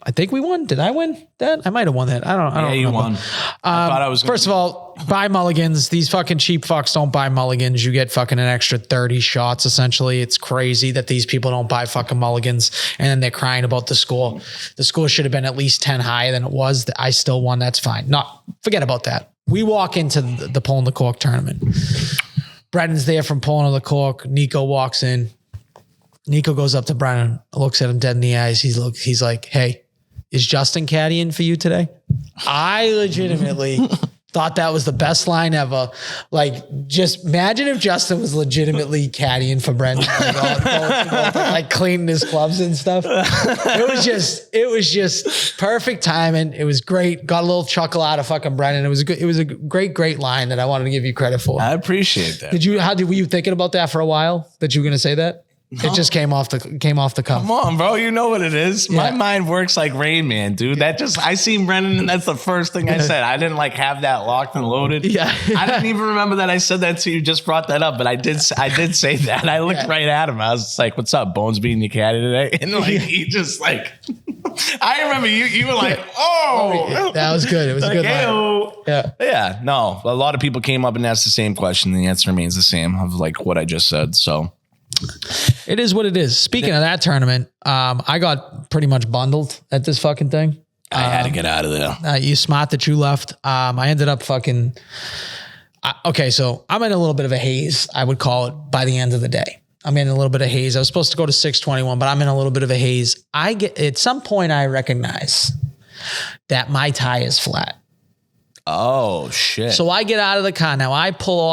I think we won. Did I win that? I might have won that. I don't Yeah, you remember. won. I thought I was. First of all, buy mulligans. These fucking cheap fucks don't buy mulligans. You get fucking an extra 30 shots, essentially. It's crazy that these people don't buy fucking mulligans. And then they're crying about the score. The score should have been at least 10 higher than it was. I still won. That's fine. Forget about that. We walk into the Pulling the Cork tournament. Brendan's there from Pulling the Cork. Nico walks in. Nico goes up to Brendan, looks at him dead in the eyes. He's like, hey, is Justin caddying for you today? I legitimately thought that was the best line ever. Like, just imagine if Justin was legitimately caddying for Brendan, like cleaning his gloves and stuff. It was just perfect timing. It was great. Got a little chuckle out of fucking Brendan. It was a great line that I wanted to give you credit for. I appreciate that. Were you thinking about that for a while that you were going to say that? No. It just came off the cuff. Come on, bro. You know what it is. Yeah. My mind works like Rain Man, dude. I seen Brendan and that's the first thing I said. I didn't have that locked and loaded. Yeah. I didn't even remember that I said that to you. Just brought that up, but I did say that. I looked right at him. I was just like, what's up? Bones being your caddy today? And he just I remember you were like, oh. That was good. It was a good line. Yeah. Yeah. No, a lot of people came up and asked the same question. And the answer remains the same of what I just said. So. It is what it is. Speaking of that tournament, I got pretty much bundled at this fucking thing. I had to get out of there. You smart that you left. I ended up fucking. Okay, so I'm in a little bit of a haze, I would call it, by the end of the day. I'm in a little bit of haze. I was supposed to go to 621, but I'm in a little bit of a haze. At some point, I recognize that my tire is flat. Oh, shit. So I get out of the car. Now I pull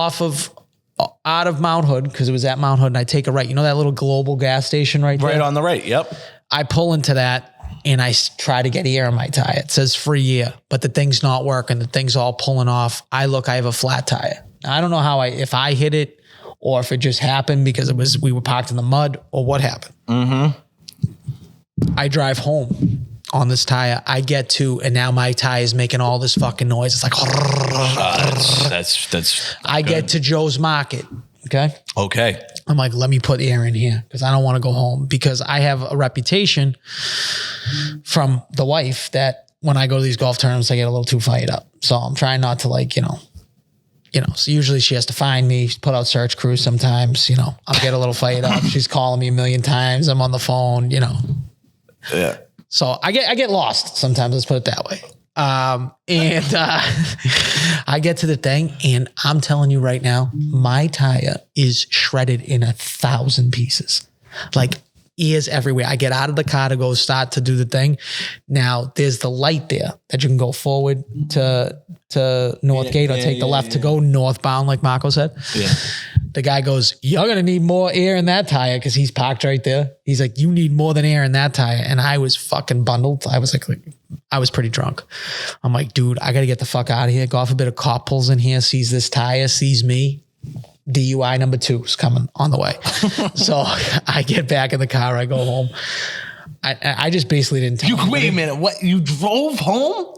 out of Mount Hood, because it was at Mount Hood, and I take a right. You know that little Global gas station right there? Right on the right, yep. I pull into that, and I try to get air in my tire. It says free air, but the thing's not working. The thing's all pulling off. I have a flat tire. I don't know if I hit it or if it just happened because we were parked in the mud or what happened. Mm-hmm. I drive home on this tire. I get to, and now my tire is making all this fucking noise. It's like, that's I get to Joe's Market. Okay. I'm like, let me put air in here because I don't want to go home, because I have a reputation from the wife that when I go to these golf tournaments, I get a little too fired up. So I'm trying not to so usually she has to find me, put out search crews sometimes, I'll get a little fired up. She's calling me a million times. I'm on the phone, Yeah. So I get lost sometimes. Let's put it that way. I get to the thing, and I'm telling you right now, my tire is shredded in 1,000 pieces. Like, ears everywhere. I get out of the car to go start to do the thing. Now there's the light there that you can go forward to Northgate or take the left to go northbound, like Marco said. Yeah. The guy goes, you're going to need more air in that tire, because he's parked right there. He's like, you need more than air in that tire. And I was fucking bundled. I was pretty drunk. I'm like, dude, I got to get the fuck out of here. God forbid a cop pulls in here, sees this tire, sees me. DUI number 2 is coming on the way. So I get back in the car. I go home. I just basically didn't tell him. Wait a minute. What? You drove home?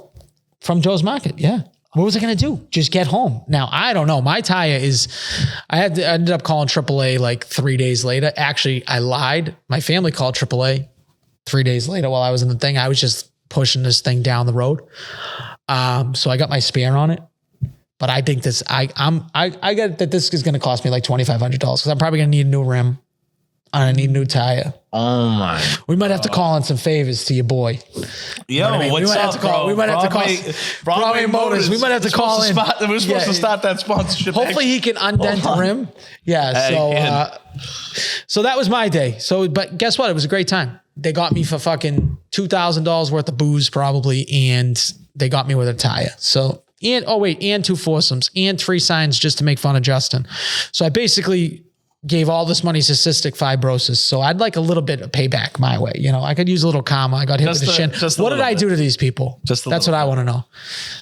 From Joe's Market, yeah. What was I going to do? Just get home. Now, I don't know. My tire is, I ended up calling AAA like 3 days later. Actually, I lied. My family called AAA 3 days later while I was in the thing. I was just pushing this thing down the road. So I got my spare on it. But I think I get that this is going to cost me like $2,500 because I'm probably going to need a new rim. I need a new tire. Oh my! We might have to call in some favors to your boy. Yo, what's up, bro? We might have to call Broadway Motors. We might have to call in. We're supposed to start that sponsorship. Hopefully he can undent the rim. Yeah. So that was my day. But guess what? It was a great time. They got me for fucking $2,000 worth of booze probably, and they got me with a tire. And 2 foursomes and 3 signs just to make fun of Justin. So I basically gave all this money to cystic fibrosis. So I'd like a little bit of payback my way. I could use a little karma. I got hit with the shin. What did I do to these people? That's what I want to know.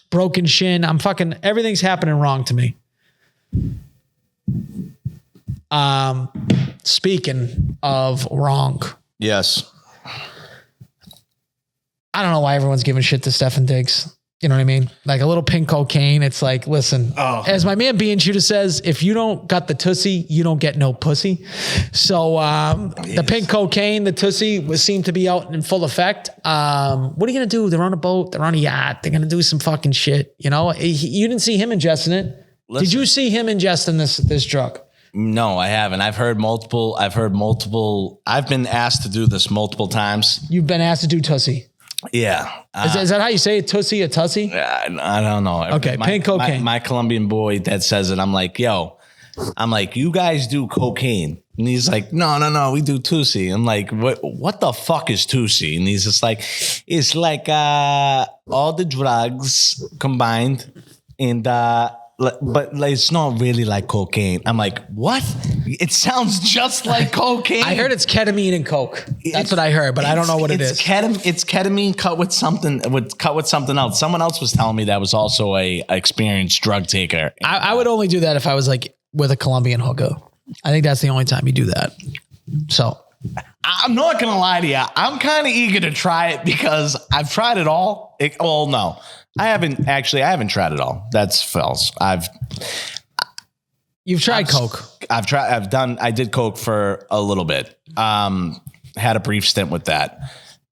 Broken shin. Everything's happening wrong to me. Speaking of wrong. Yes. I don't know why everyone's giving shit to Stefan Diggs. You know what I mean? Like a little pink cocaine. It's like, listen, as my man B and Shooter says, if you don't got the tussie, you don't get no pussy. So the pink cocaine, the tussie seemed to be out in full effect. What are you going to do? They're on a boat. They're on a yacht. They're going to do some fucking shit. You know, you didn't see him ingesting it. Listen. Did you see him ingesting this drug? No, I haven't. I've been asked to do this multiple times. You've been asked to do tussie. Yeah. Is that how you say it? Tussie or tussie? I don't know. Okay, pink cocaine. My Colombian boy that says it, I'm like, you guys do cocaine. And he's like, no, we do tussie. I'm like, what the fuck is tussie? And he's just like, it's like all the drugs combined and but it's not really like cocaine. I'm like, what? It sounds just like cocaine. I heard it's ketamine and coke. That's what I heard, but I don't know what it is. It's ketamine cut with something else. Someone else was telling me that was also a experienced drug taker. I would only do that if I was like with a Colombian hooker. I think that's the only time you do that. So I'm not gonna lie to you. I'm kind of eager to try it because I've tried it all. No. I haven't tried it all. That's false. You've tried coke. I did coke for a little bit. Had a brief stint with that.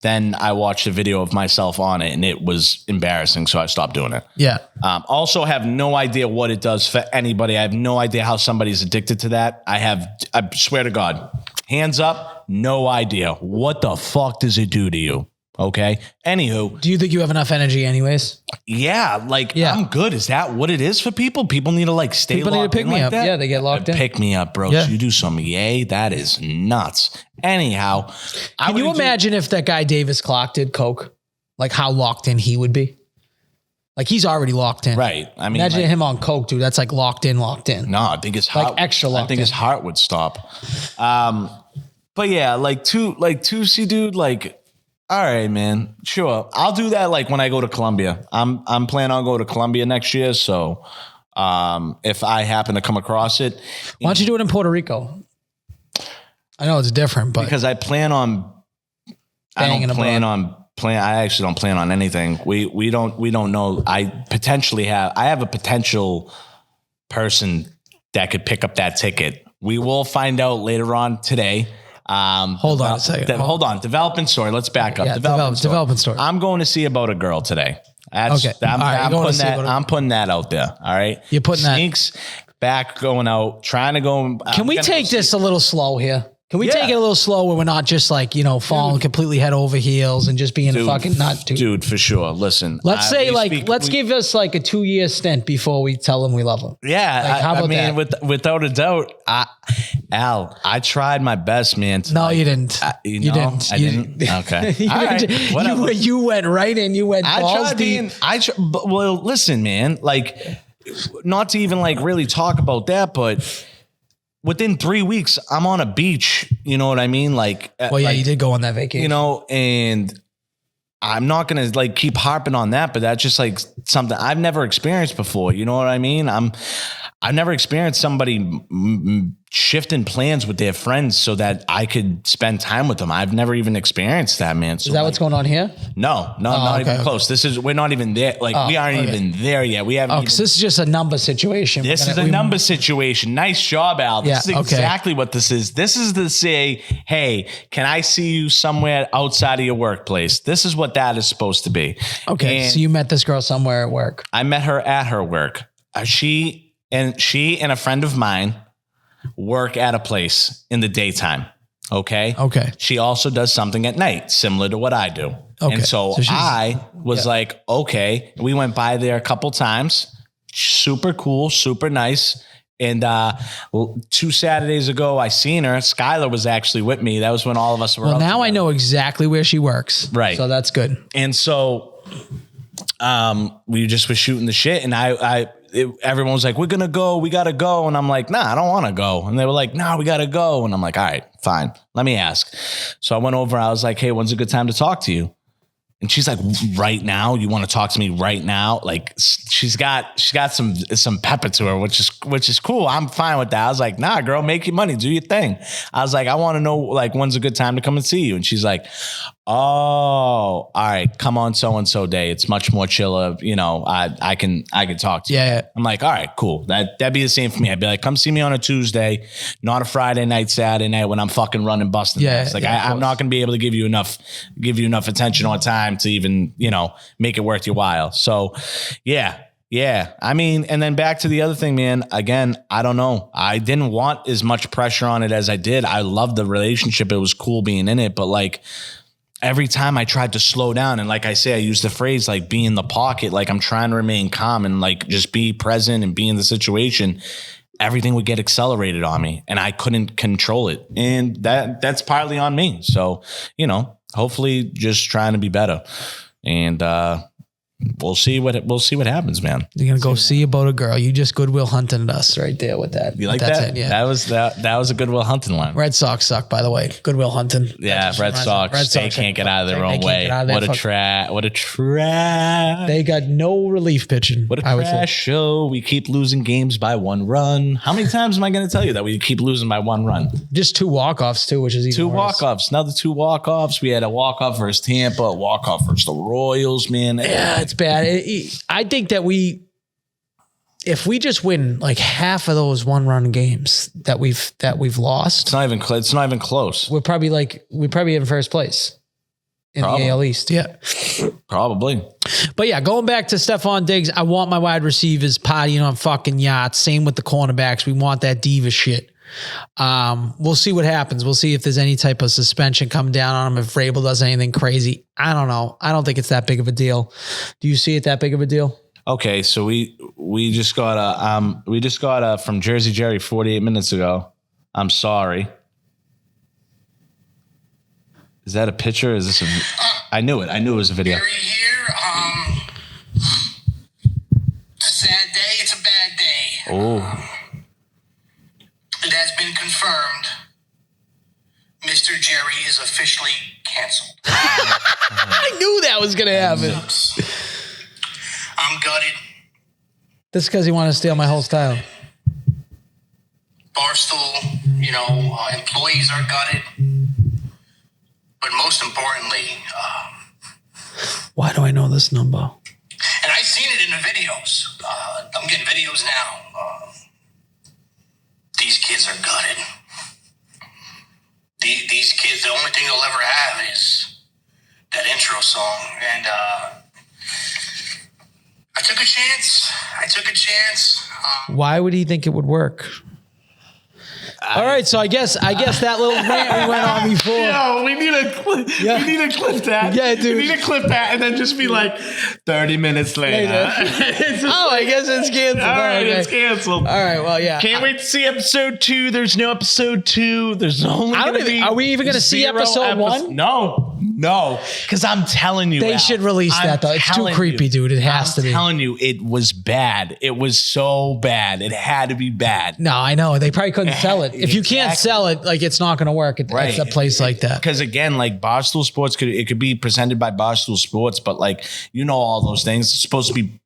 Then I watched a video of myself on it and it was embarrassing. So I stopped doing it. Yeah. Also have no idea what it does for anybody. I have no idea how somebody's addicted to that. I swear to God, hands up, no idea. What the fuck does it do to you? Okay. Anywho. Do you think you have enough energy anyways? Yeah. I'm good. Is that what it is for people? People need to stay people locked need to pick in me like up. that? Yeah, they get locked in. Pick me up, bro. Yeah. So you do some yay. That is nuts. Anyhow. Can you imagine if that guy Davis Clark did coke? Like how locked in he would be? Like he's already locked in. Right. I mean, imagine him on coke, dude. That's like locked in. No, I think his heart extra locked in. I think his heart would stop. But yeah, Tusi, dude, all right, man. Sure. I'll do that when I go to Colombia. I'm planning on going to Colombia next year. So if I happen to come across it. Why don't you do it in Puerto Rico? I know it's different, but because I plan on I actually don't plan on anything. We don't know. I have a potential person that could pick up that ticket. We will find out later on today. Hold on a second. Hold on. Developing story. Let's back up. Yeah, developing story. I'm going to see about a girl today. Okay. I'm putting that out there. All right. You're putting Sneaks back going out, trying to go. Can we take this a little slow here? Can we take it a little slow where we're not just falling completely head over heels and just being a fucking nut, dude? Dude, for sure. Listen, let's give us a 2-year stint before we tell them we love them. Yeah. How about that? Without a doubt, Al, I tried my best, man. No, you didn't. You didn't. I didn't. Okay. All right. Whatever. You went right in. You went balls deep. Well, listen, man, not to even really talk about that, but within 3 weeks, I'm on a beach. You know what I mean? You did go on that vacation. And I'm not going to keep harping on that, but that's just something I've never experienced before. You know what I mean? I've never experienced somebody shifting plans with their friends so that I could spend time with them. I've never even experienced that, man. So is that what's going on here? No, not even close. We're not even there. We aren't even there yet. We haven't. Because this is just a number situation. This is a number situation. Nice job, Al. This is exactly what this is. This is to say, hey, can I see you somewhere outside of your workplace? This is what that is supposed to be. Okay. So you met this girl somewhere at work. I met her at her work. She and a friend of mine work at a place in the daytime. Okay. She also does something at night, similar to what I do. Okay. And so I was okay. We went by there a couple times. Super cool, super nice. And 2 Saturdays ago, I seen her. Skylar was actually with me. That was when all of us were. Well, now together. I know exactly where she works. Right. So that's good. And so we just were shooting the shit, and everyone was like, we're going to go. We got to go. And I'm like, nah, I don't want to go. And they were like, nah, we got to go. And I'm like, all right, fine. Let me ask. So I went over. I was like, hey, when's a good time to talk to you? And she's like, right now? You want to talk to me right now? She's got some pepper to her, which is cool. I'm fine with that. I was like, nah, girl, make your money. Do your thing. I was like, I want to know when's a good time to come and see you? And she's like, Oh, all right. Come on, so and so day. It's much more chiller. You know, I can talk to you. Yeah. I'm like, all right, cool. That'd be the same for me. I'd be like, come see me on a Tuesday, not a Friday night, Saturday night when I'm fucking running busting. Yeah, Like yeah, of I'm not going to be able to give you enough attention or time to even, make it worth your while. So yeah. I mean, and then back to the other thing, man, again, I don't know. I didn't want as much pressure on it as I did. I loved the relationship. It was cool being in it, but like, every time I tried to slow down, and like I say, I use the phrase like be in the pocket, like I'm trying to remain calm and like just be present and be in the situation, everything would get accelerated on me and I couldn't control it. And that's partly on me. So, hopefully just trying to be better. And we'll see what happens, man. You're gonna go see about a girl. You just Goodwill Hunting us right there with that. You like That's that? It, yeah. That was a Goodwill Hunting line. Red Sox suck, by the way. Goodwill Hunting. Yeah, Red Sox. They can't get out of their own way. What a trash. They got no relief pitching. What a trash show. We keep losing games by 1 run. How many times am I going to tell you that we keep losing by 1 run? Just 2 walk-offs too, which is even 2 worse. walk-offs. Another 2 walk-offs. We had a walk-off versus Tampa, a walk-off versus the Royals, man. Yeah, it's bad. I think that if we just win like half of those 1-run games that we've lost, It's not even close. we're probably in first place in Probably. the AL East. Yeah. Probably. But yeah, going back to Stephon Diggs, I want my wide receivers partying on fucking yachts. Same with the cornerbacks. We want that diva shit. We'll see what happens. We'll see if there's any type of suspension come down on him. If Vrabel does anything crazy, I don't know. I don't think it's that big of a deal. Do you see it that big of a deal? Okay, so we just got a from Jersey Jerry 48 minutes ago. I'm sorry. Is that a picture? Is this a? I knew it. I knew it was a video. Here, it's a sad day. It's a bad day. Oh. It has been confirmed. Mr. Jerry is officially canceled. I knew that was going to happen. I'm gutted. This is because he wanted to steal my whole style. Barstool, employees are gutted. But most importantly, Why do I know this number? and I've seen it in the videos. I'm getting videos now. These kids are gutted. These kids, the only thing they'll ever have is that intro song. And I took a chance. Why would he think it would work? All right, so I guess that little rant we went on before. Yo, we need to clip that. Yeah, dude. We need to clip that and then just be like 30 minutes later. Oh, I guess it's canceled. All right, Okay. it's canceled. All right, well, yeah. Can't wait to see episode 2. There's no episode 2. There's only I don't going to even- be. are we even gonna see 0 episode 1? No, because I'm telling you, They Al, should release I'm that, though. It's too telling creepy, you. dude. It has to be. I'm telling you, it was bad. It was so bad. It had to be bad. No, I know. They probably couldn't sell it. If you can't Exactly. sell it, like it's not going to work at a place like that. Because again, like Barstool Sports could be presented by Barstool Sports, but like all those things. It's supposed to be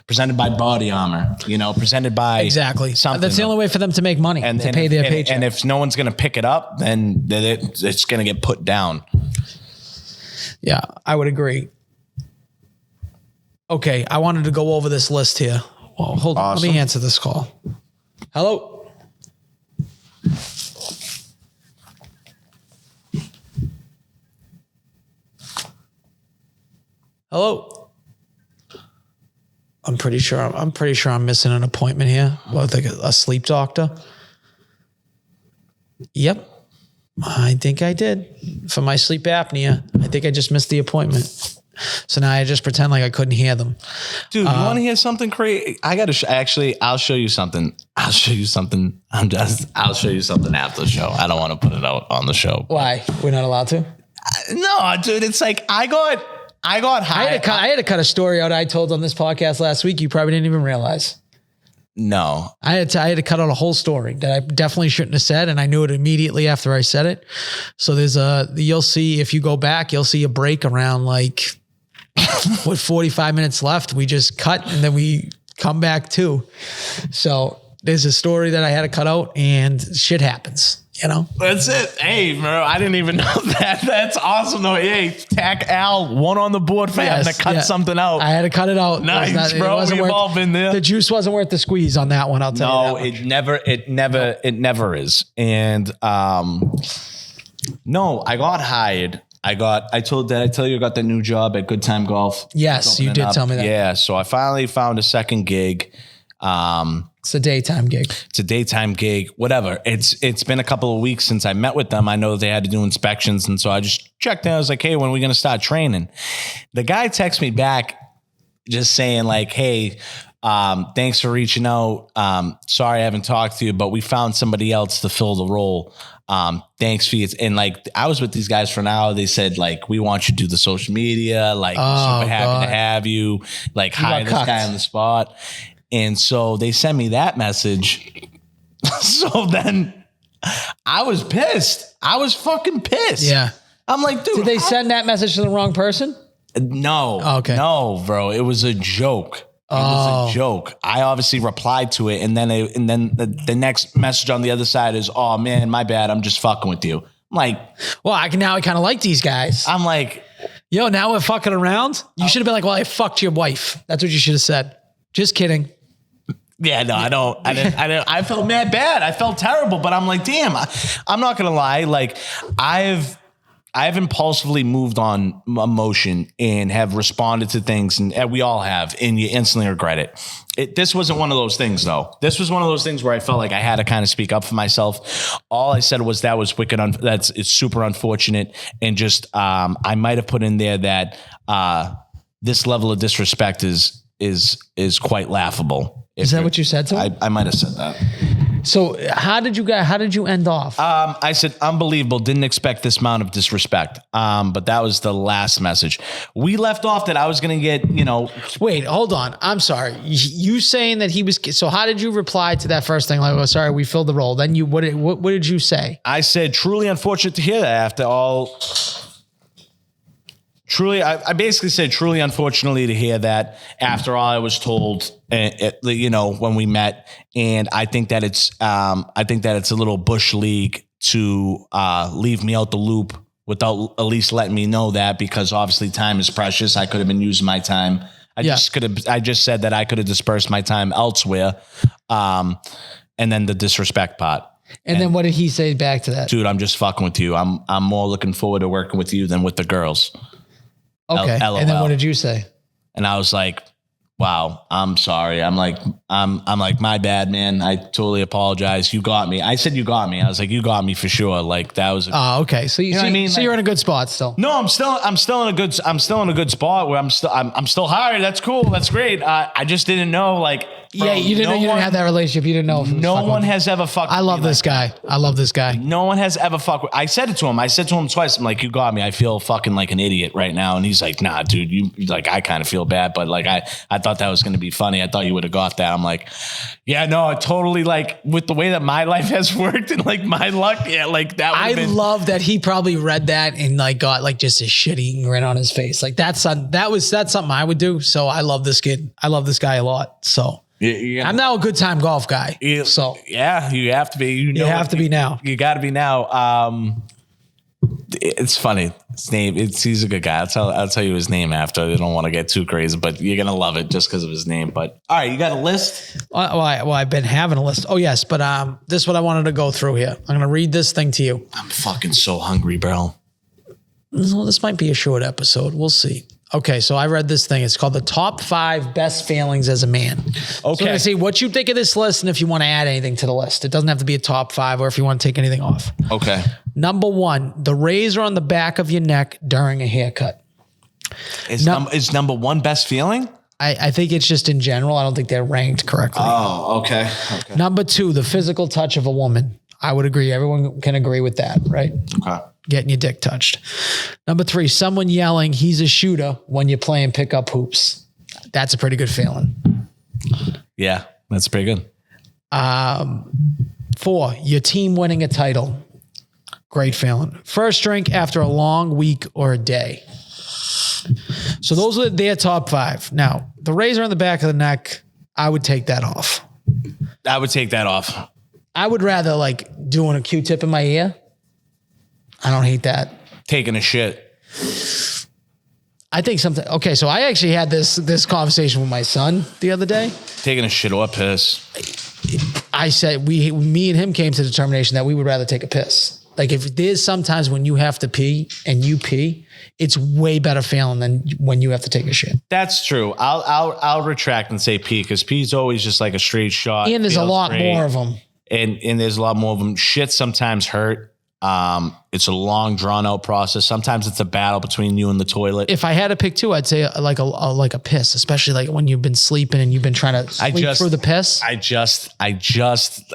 presented by Body Armor. Presented by Exactly. something. That's the only way for them to make money, to pay their paycheck. And if no one's going to pick it up, then it's going to get put down. Yeah, I would agree. Okay, I wanted to go over this list here. Well, hold on. Awesome. Let me answer this call. Hello? Hello? I'm pretty sure I'm missing an appointment here with a sleep doctor. Yep. I think I did for my sleep apnea. I think I just missed the appointment. So now I just pretend like I couldn't hear them. Dude, you want to hear something crazy? I got to actually, I'll show you something. I'll show you something after the show. I don't want to put it out on the show. Why? We're not allowed to? No, dude, it's like I got high. I had to cut a story out I told on this podcast last week. You probably didn't even realize. No. I had to cut out a whole story that I definitely shouldn't have said, and I knew it immediately after I said it. So you'll see, if you go back, you'll see a break around like with 45 minutes left. We just cut and then we come back too. So there's a story that I had to cut out, and shit happens. you know? That's it. Hey, bro, I didn't even know that. That's awesome, though. Hey, tack Al, one on the board for having to cut something out. I had to cut it out. Nice, bro. We've all been there. The juice wasn't worth the squeeze on that one, I'll tell you. No, it never is. And no, I got hired. I tell you I got the new job at Good Time Golf. Yes, you did tell me that. Yeah, so I finally found a second gig. It's a daytime gig. It's a daytime gig, whatever. It's been a couple of weeks since I met with them. I know they had to do inspections, and so I just checked in. I was like, hey, when are we going to start training? The guy texted me back just saying like, hey, thanks for reaching out. Sorry I haven't talked to you, but we found somebody else to fill the role. Thanks for it. And like, I was with these guys for an hour. They said like, we want you to do the social media. Like, super happy to have you. Like, hire this guy on the spot. And so they sent me that message. So then I was pissed. I was fucking pissed. Yeah. I'm like, dude. Did they send that message to the wrong person? No. Okay. No, bro. It was a joke. It was a joke. I obviously replied to it, and then the next message on the other side is, "Oh man, my bad. I'm just fucking with you." I'm like, well, I kind of like these guys. I'm like, yo, now we're fucking around. You should have been like, well, I fucked your wife. That's what you should have said. Just kidding. yeah, no, I didn't. I felt mad bad. I felt terrible, but I'm like, damn. I'm not gonna lie. Like, I've impulsively moved on emotion and have responded to things, and we all have, and you instantly regret it. This wasn't one of those things, though. This was one of those things where I felt like I had to kind of speak up for myself. All I said was that was wicked. It's super unfortunate, and just I might have put in there that this level of disrespect is quite laughable. Is that what you said to him? I might have said that. So how did you end off? I said, unbelievable. Didn't expect this amount of disrespect. But that was the last message. We left off that I was going to get, Wait, hold on. I'm sorry. You saying that he was, so how did you reply to that first thing? Like, oh, sorry, we filled the role. Then what did you say? I said, truly unfortunate to hear that after all. Truly, I basically said, truly unfortunately to hear that after all I was told, when we met, and I think that it's a little bush league to leave me out the loop without at least letting me know that, because obviously time is precious. I could have been using my time. I just said that I could have dispersed my time elsewhere, and then the disrespect part. And then what did he say back to that? Dude, I'm just fucking with you. I'm more looking forward to working with you than with the girls. Okay. LOL. And then what did you say? And I was like, wow, I'm sorry. I'm like, my bad, man. I totally apologize. You got me. I said, you got me. I was like, you got me for sure. Like that was. Okay. So you know what I mean? So you're in a good spot still. No, I'm still in a good spot where I'm still hired. That's cool. That's great. I just didn't know, like. Yeah, you didn't know you didn't have that relationship. You didn't know. No one has ever fucked. I love this guy. I love this guy. No one has ever fucked. I said it to him. I said to him twice. I'm like, you got me. I feel fucking like an idiot right now. And he's like, nah, dude. You like, I kind of feel bad, but like, I thought that was going to be funny. I thought you would have got that. I'm like, yeah, no, I totally, like, with the way that my life has worked and like my luck. Yeah, like that. I love that he probably read that and like got like just a shitty grin on his face. Like that's something I would do. So I love this kid. I love this guy a lot. So. Yeah. I'm now a good time golf guy. So yeah, you have to be. You have to be now. You got to be now. It's funny. His name. He's a good guy. I'll tell you his name after. I don't want to get too crazy, but you're gonna love it just because of his name. But all right, you got a list? Well, I've been having a list. Oh yes, but this is what I wanted to go through here. I'm gonna read this thing to you. I'm fucking so hungry, bro. Well, this might be a short episode. We'll see. Okay, so I read this thing. It's called the top 5 best failings as a man. Okay. So I'm going to see what you think of this list and if you want to add anything to the list. It doesn't have to be a top 5 or if you want to take anything off. Okay. Number 1, the razor on the back of your neck during a haircut. Is number 1 best feeling? I think it's just in general. I don't think they're ranked correctly. Oh, okay. Number 2, the physical touch of a woman. I would agree. Everyone can agree with that, right? Okay. Getting your dick touched. Number 3, someone yelling, he's a shooter when you're playing pickup hoops. That's a pretty good feeling. Yeah, that's pretty good. 4, your team winning a title. Great feeling. First drink after a long week or a day. So those are their top 5. Now, the razor on the back of the neck, I would take that off. I would rather like doing a Q-tip in my ear. I don't hate that. Taking a shit. I think something. Okay, so I actually had this conversation with my son the other day. Taking a shit or piss. I said me and him came to the determination that we would rather take a piss. Like if there's sometimes when you have to pee and you pee, it's way better feeling than when you have to take a shit. That's true. I'll retract and say pee because pee's always just like a straight shot. And there's a lot more of them. And there's a lot more of them. Shit sometimes hurt. It's a long, drawn out process. Sometimes it's a battle between you and the toilet. If I had to pick two, I'd say like a piss, especially like when you've been sleeping and you've been trying to sleep through the piss. I just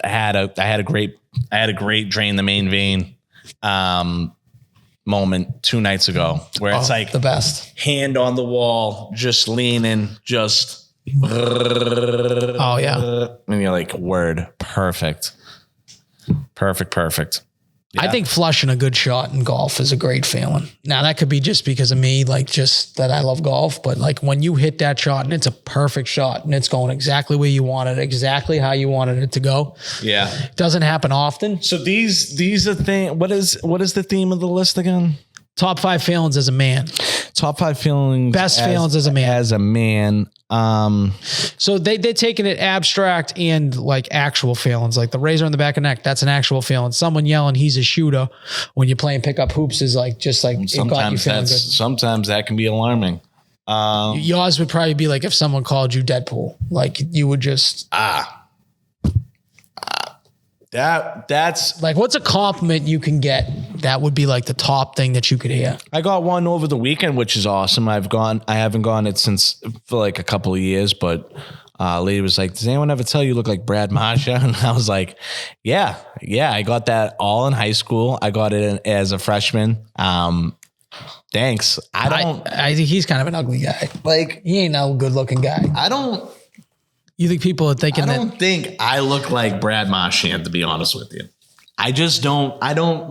had a great drain the main vein moment 2 nights ago where it's like the best hand on the wall, just leaning, just oh yeah, and you're like, word, perfect. Yeah. I think flushing a good shot in golf is a great feeling. Now that could be just because of me, like just that I love golf, but like when you hit that shot and it's a perfect shot and it's going exactly where you want it, exactly how you wanted it to go. Yeah. It doesn't happen often. So these are things. What is the theme of the list again? Top 5 feelings as a man. Top 5 feelings. Best feelings as a man. As a man. So they're taking it abstract and like actual feelings, like the razor on the back of the neck. That's an actual feeling. Someone yelling, "He's a shooter," when you're playing pickup hoops is like just like it got you feeling good. Sometimes that can be alarming. Yours would probably be like if someone called you Deadpool, like you would just that's like, what's a compliment you can get that would be like the top thing that you could hear? I got one over the weekend, which is awesome. I haven't gone it since for like a couple of years, but lady was like, "Does anyone ever tell you look like Brad Marsha?" And I was like, yeah, I got that all in high school. I got it as a freshman. Thanks. I think he's kind of an ugly guy. Like he ain't no good looking guy. You think people are thinking that? I don't think I look like Brad Marchand, to be honest with you. I just don't,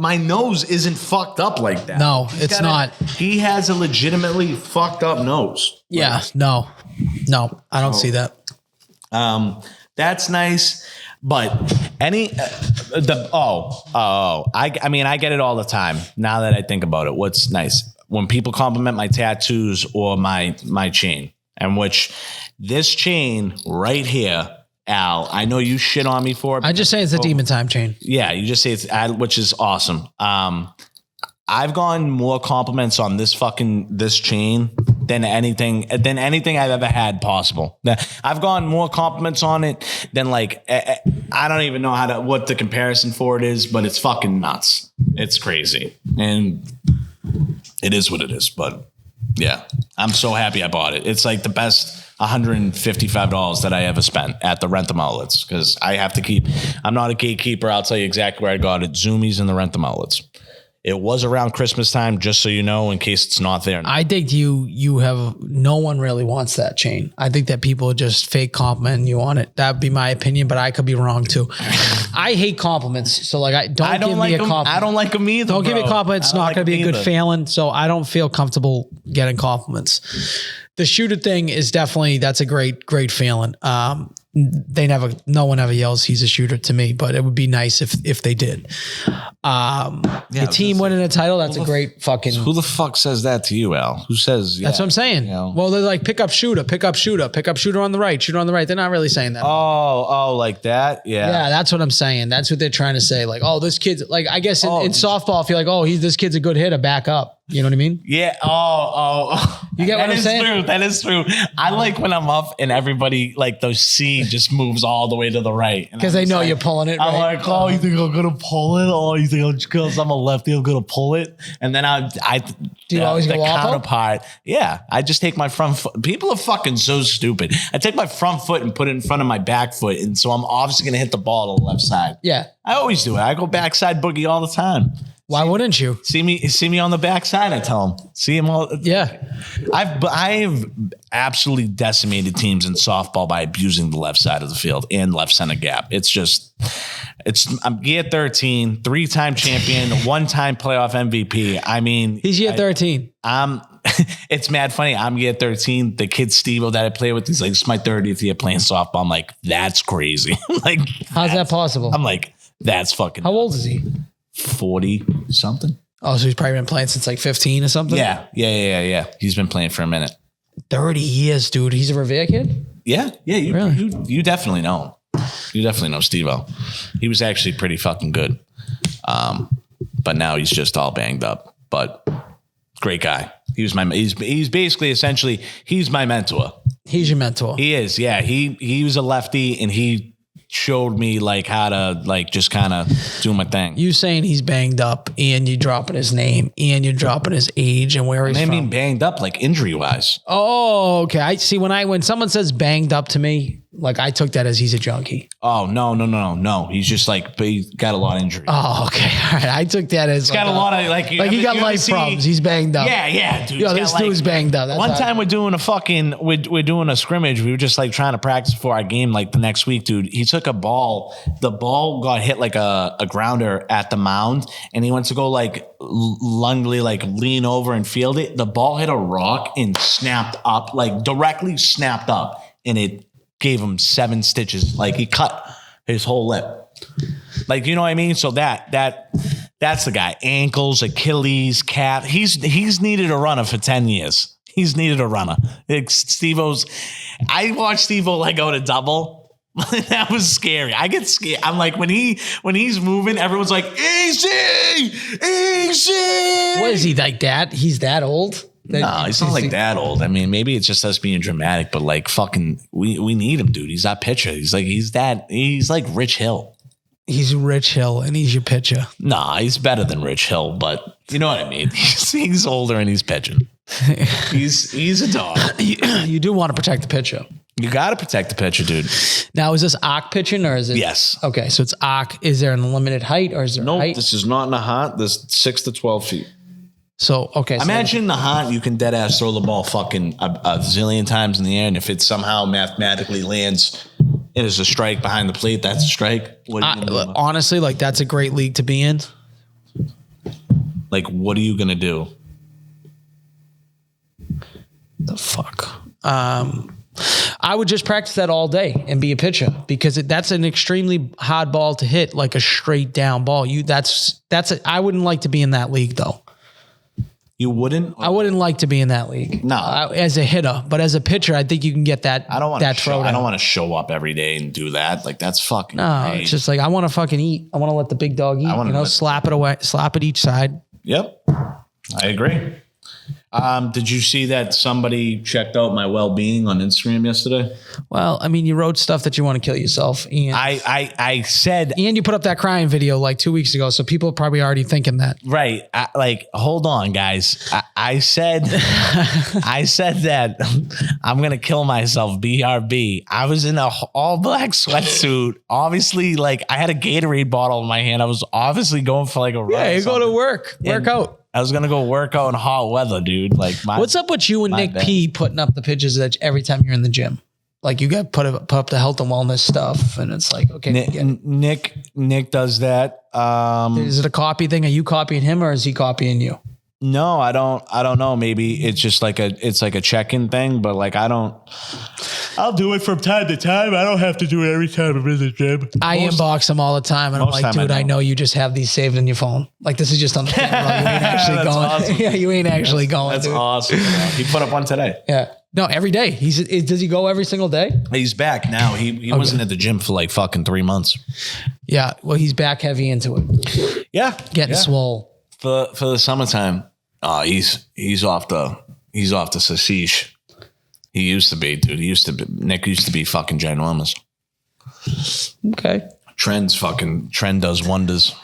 my nose isn't fucked up like that. No, it's not. He has a legitimately fucked up nose. Yeah, no, I don't see that. That's nice. But I mean, I get it all the time. Now that I think about it, what's nice when people compliment my tattoos or my chain, and which this chain right here, Al, I know you shit on me for it. I just say it's a demon time chain. Yeah, you just say it's, which is awesome. I've gotten more compliments on this chain than anything I've ever had possible. I've gotten more compliments on it than like, I don't even know what the comparison for it is, but it's fucking nuts. It's crazy. And it is what it is, but yeah, I'm so happy I bought it. It's like the best $155 that I ever spent at the Rentham outlets because I have to I'm not a gatekeeper. I'll tell you exactly where I got it. Zoomies and the Rentham outlets. It was around Christmas time, just so you know, in case it's not there. I think you have, no one really wants that chain. I think that people just fake complimenting you on it. That'd be my opinion, but I could be wrong too. I hate compliments. So like, don't give me a compliment. I don't like them either. Don't give me a compliment. It's not going to be a good feeling. So I don't feel comfortable getting compliments. The shooter thing is definitely, that's a great feeling. No one ever yells he's a shooter to me, but it would be nice if they did. The team winning a title, that's a great fucking. Who the fuck says that to you, Al? Who says? That's what I'm saying. You know? Well, they're like pick up shooter on the right, shooter on the right. They're not really saying that. Oh, like that. Yeah. Yeah, that's what I'm saying. That's what they're trying to say. Like, oh, this kid's like, I guess in softball, I feel like, oh, this kid's a good hitter. Back up. You know what I mean? Yeah. Oh. You get what I'm saying? True. That is true. I like when I'm up and everybody like the C just moves all the way to the right because they know you're pulling it. I'm right? like, oh, you think I'm gonna pull it? Oh, you think because I'm a lefty, I'm gonna pull it? And then do you always go off counterpart? Yeah, I just take my front foot. People are fucking so stupid. I take my front foot and put it in front of my back foot, and so I'm obviously gonna hit the ball to the left side. Yeah, I always do it. I go backside boogie all the time. Why wouldn't you see me on the backside? I tell them, see him all. Yeah, I've absolutely decimated teams in softball by abusing the left side of the field and left center gap. I'm year 13, 3-time champion, 1-time playoff MVP. I mean, he's year 13. It's mad funny. I'm year 13. The kid Steve that I play with, he's like, it's my 30th year playing softball. I'm like, that's crazy. Like, how's that possible? I'm like, That's fucking. How old is he? 40 something. Oh, so he's probably been playing since like 15 or something? Yeah. He's been playing for a minute. 30 years, dude. He's a Revere kid? Yeah. Really? You definitely know. You definitely know Steve-O. He was actually pretty fucking good. But now he's just all banged up. But great guy. He's basically essentially he's my mentor. He's your mentor. He is, yeah. He was a lefty and he showed me like how to like just kind of do my thing. You saying he's banged up and you dropping his name and you're dropping his age and where he's from. I mean banged up like injury wise. Oh, okay. I see when someone says banged up to me, like I took that as he's a junkie. Oh, no. He's just like, but he's got a lot of injury. Oh, okay. All right. I took that as He's got a lot of like he got life problems. He's banged up. Yeah, dude. Yo, this dude's banged up. That's one time we're doing a scrimmage. We were just like trying to practice for our game like the next week, dude. He took a ball. The ball got hit like a grounder at the mound, and he went to go like lungly like lean over and field it. The ball hit a rock and snapped up, like directly snapped up, and it gave him 7 stitches. Like he cut his whole lip. Like, you know what I mean? So that's the guy. Ankles, Achilles, calf. He's needed a runner for 10 years. He's needed a runner. I watched Steve-O like go to double. That was scary. I get scared. I'm like, when he's moving, everyone's like, easy. What is he like that? He's that old? No, he's not like that old. I mean, maybe it's just us being dramatic, but like fucking, we need him, dude. He's our pitcher. He's like Rich Hill. He's Rich Hill and he's your pitcher. Nah, he's better than Rich Hill, but you know what I mean? He's older and he's pitching. He's a dog. You do want to protect the pitcher. You got to protect the pitcher, dude. Now, is this arc pitching or is it? Yes. Okay, so it's arc. Is there an unlimited height or is there height? This is not in a hot. This 6 to 12 feet. So, okay. Imagine the hunt, you can dead ass throw the ball fucking a zillion times in the air. And if it somehow mathematically lands, it is a strike behind the plate. That's a strike. What are you gonna do? Honestly, like that's a great league to be in. Like, what are you going to do? The fuck? I would just practice that all day and be a pitcher because that's an extremely hard ball to hit, like a straight down ball. I wouldn't like to be in that league though. You wouldn't? I wouldn't like to be in that league. No. As a hitter, but as a pitcher, I think you can get that. I don't want to show up every day and do that. Like that's fucking. No, crazy. it's just like I want to fucking eat. I want to let the big dog eat. Slap it away, slap it each side. Yep, I agree. Did you see that somebody checked out my well-being on Instagram yesterday? Well, I mean, you wrote stuff that you want to kill yourself. And I said... And you put up that crying video like 2 weeks ago, so people are probably already thinking that. Right. Hold on, guys. I said that I'm going to kill myself, BRB. I was in a all-black sweatsuit. Obviously, like, I had a Gatorade bottle in my hand. I was obviously going for like a run. Yeah, you go to work out. I was gonna go work out in hot weather, dude. Like, what's up with you and Nick P putting up the pictures that every time you're in the gym? Like you got put up the health and wellness stuff, and it's like okay. Nick does that. Is it a copy thing? Are you copying him or is he copying you? No, I don't know. Maybe it's just like a check-in thing, but like I'll do it from time to time. I don't have to do it every time I'm in the gym. I inbox him all the time and I'm like, dude, I know you just have these saved in your phone. Like this is just on the camera. You ain't actually going. Awesome. Yeah, you ain't actually going. That's awesome. He put up one today. Yeah. No, every day. Does he go every single day? He's back now. He wasn't at the gym for like fucking 3 months. Yeah. Well, he's back heavy into it. Yeah. Getting swole. For the summertime, he's off the sasheesh. He used to be, dude. Nick used to be fucking ginormous. Okay. Trend does wonders.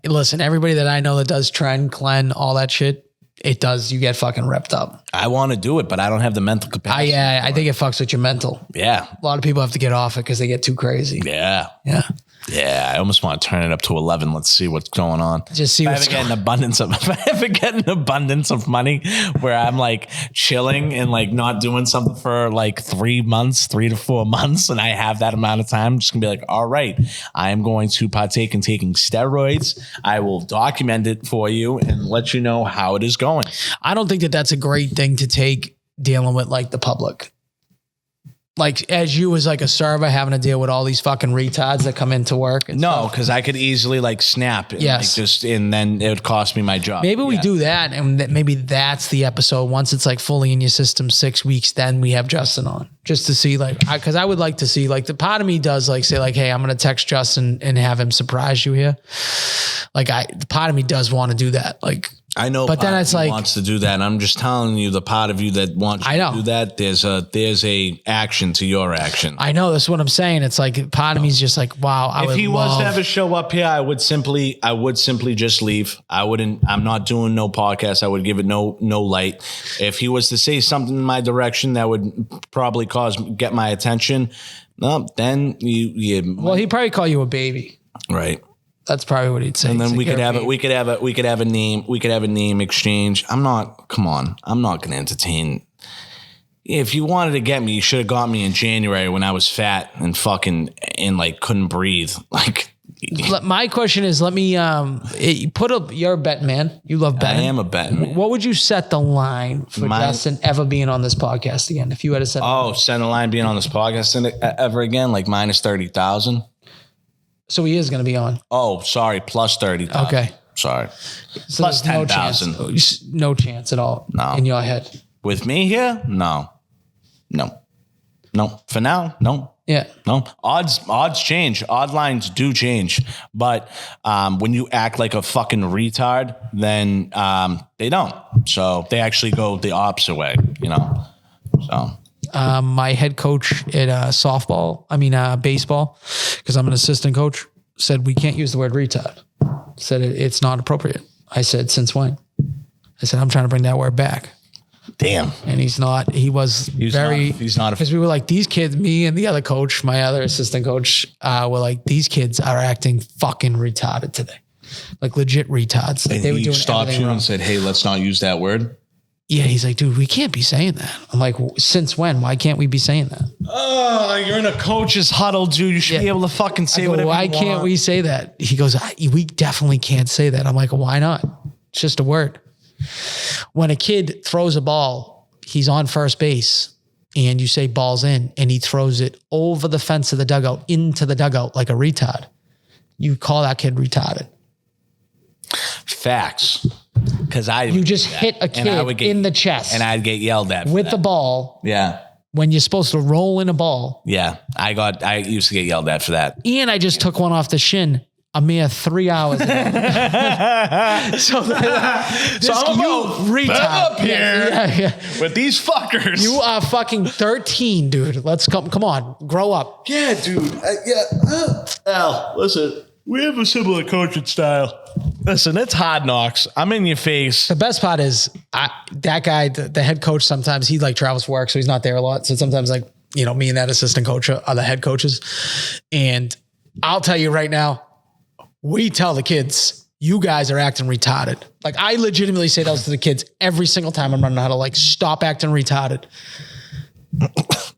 Listen, everybody that I know that does trend, cleanse, all that shit, it does. You get fucking ripped up. I want to do it, but I don't have the mental capacity. I think it fucks with your mental. Yeah. A lot of people have to get off it because they get too crazy. Yeah. Yeah. Yeah, I almost want to turn it up to 11. Let's see what's going on. Just see what's going on. If I ever get an abundance of money where I'm like chilling and like not doing something for like 3 months, 3 to 4 months, and I have that amount of time, I'm just gonna be like, all right, I am going to partake in taking steroids. I will document it for you and let you know how it is going. I don't think that that's a great thing to take dealing with like the public. Like as you as like a server having to deal with all these fucking retards that come into work. And No, stuff. because I could easily like snap. And Yes. and then it would cost me my job. Maybe we do that, and maybe that's the episode. Once it's like fully in your system, 6 weeks, then we have Justin on just to see like, because I would like to see like the part of me does like say like, hey, I'm gonna text Justin and have him surprise you here. Like the part of me does want to do that. Like I know, but then it's like wants to do that. And I'm just telling you, the part of you that wants I know. to do that, there's a action to your action. I know that's what I'm saying. It's like part of me is just like, wow. If he was to ever show up here, I would simply just leave. I'm not doing no podcast. I would give it no light. If he was to say something in my direction that would probably get my attention, no, then you. Well, he'd probably call you a baby. Right. That's probably what he'd say. And then He's we like, could have "You're a it. We could have a name exchange. Come on. I'm not going to entertain. If you wanted to get me, you should have got me in January when I was fat and fucking and like couldn't breathe. Like My question is, let me you're a bet man. You love betting. I am a bet man. What would you set the line for Justin ever being on this podcast again? If you had to set Set a line being on this podcast ever again, like minus 30,000. So he is going to be on. Oh, sorry, plus 30,000. Okay. Sorry. So Plus there's 10,000. No chance at all No. in your head. With me here? No. For now, no. Yeah. No. Odds change. Odd lines do change. But when you act like a fucking retard, then they don't. So they actually go the opposite way, So My head coach at baseball, because I'm an assistant coach, said we can't use the word retard. Said it's not appropriate. I said, since when? I said, I'm trying to bring that word back. damn. And he's not because we were like, these kids, me and the other coach, my other assistant coach, were like, these kids are acting fucking retarded today. Like legit retards. Like And they were he doing stopped everything you wrong. and said, hey, let's not use that word. Yeah, he's like, dude, we can't be saying that. I'm like, since when? Why can't we be saying that? Oh, you're in a coach's huddle, dude. You should be able to fucking say whatever Why you want. can't we say that? He goes, we definitely can't say that. I'm like, why not? It's just a word. When a kid throws a ball, he's on first base and you say ball's in and he throws it over the fence of the dugout into the dugout like a retard. You call that kid retarded. Facts. Because You just hit a kid in the chest and I'd get yelled at with the ball Yeah. when you're supposed to roll in a ball. Yeah. I used to get yelled at for that. And I just took one off the shin a mere 3 hours ago. so I'm about retard up here. Yeah. With these fuckers. You are fucking 13, dude. Let's come on, grow up. Yeah, dude. Al, listen, we have a similar coaching style. Listen, it's hard knocks. I'm in your face. The best part is that guy, the head coach, sometimes he like travels for work, so he's not there a lot. So sometimes like, me and that assistant coach are the head coaches. And I'll tell you right now, we tell the kids, you guys are acting retarded. Like I legitimately say those to the kids every single time I'm running how to like stop acting retarded.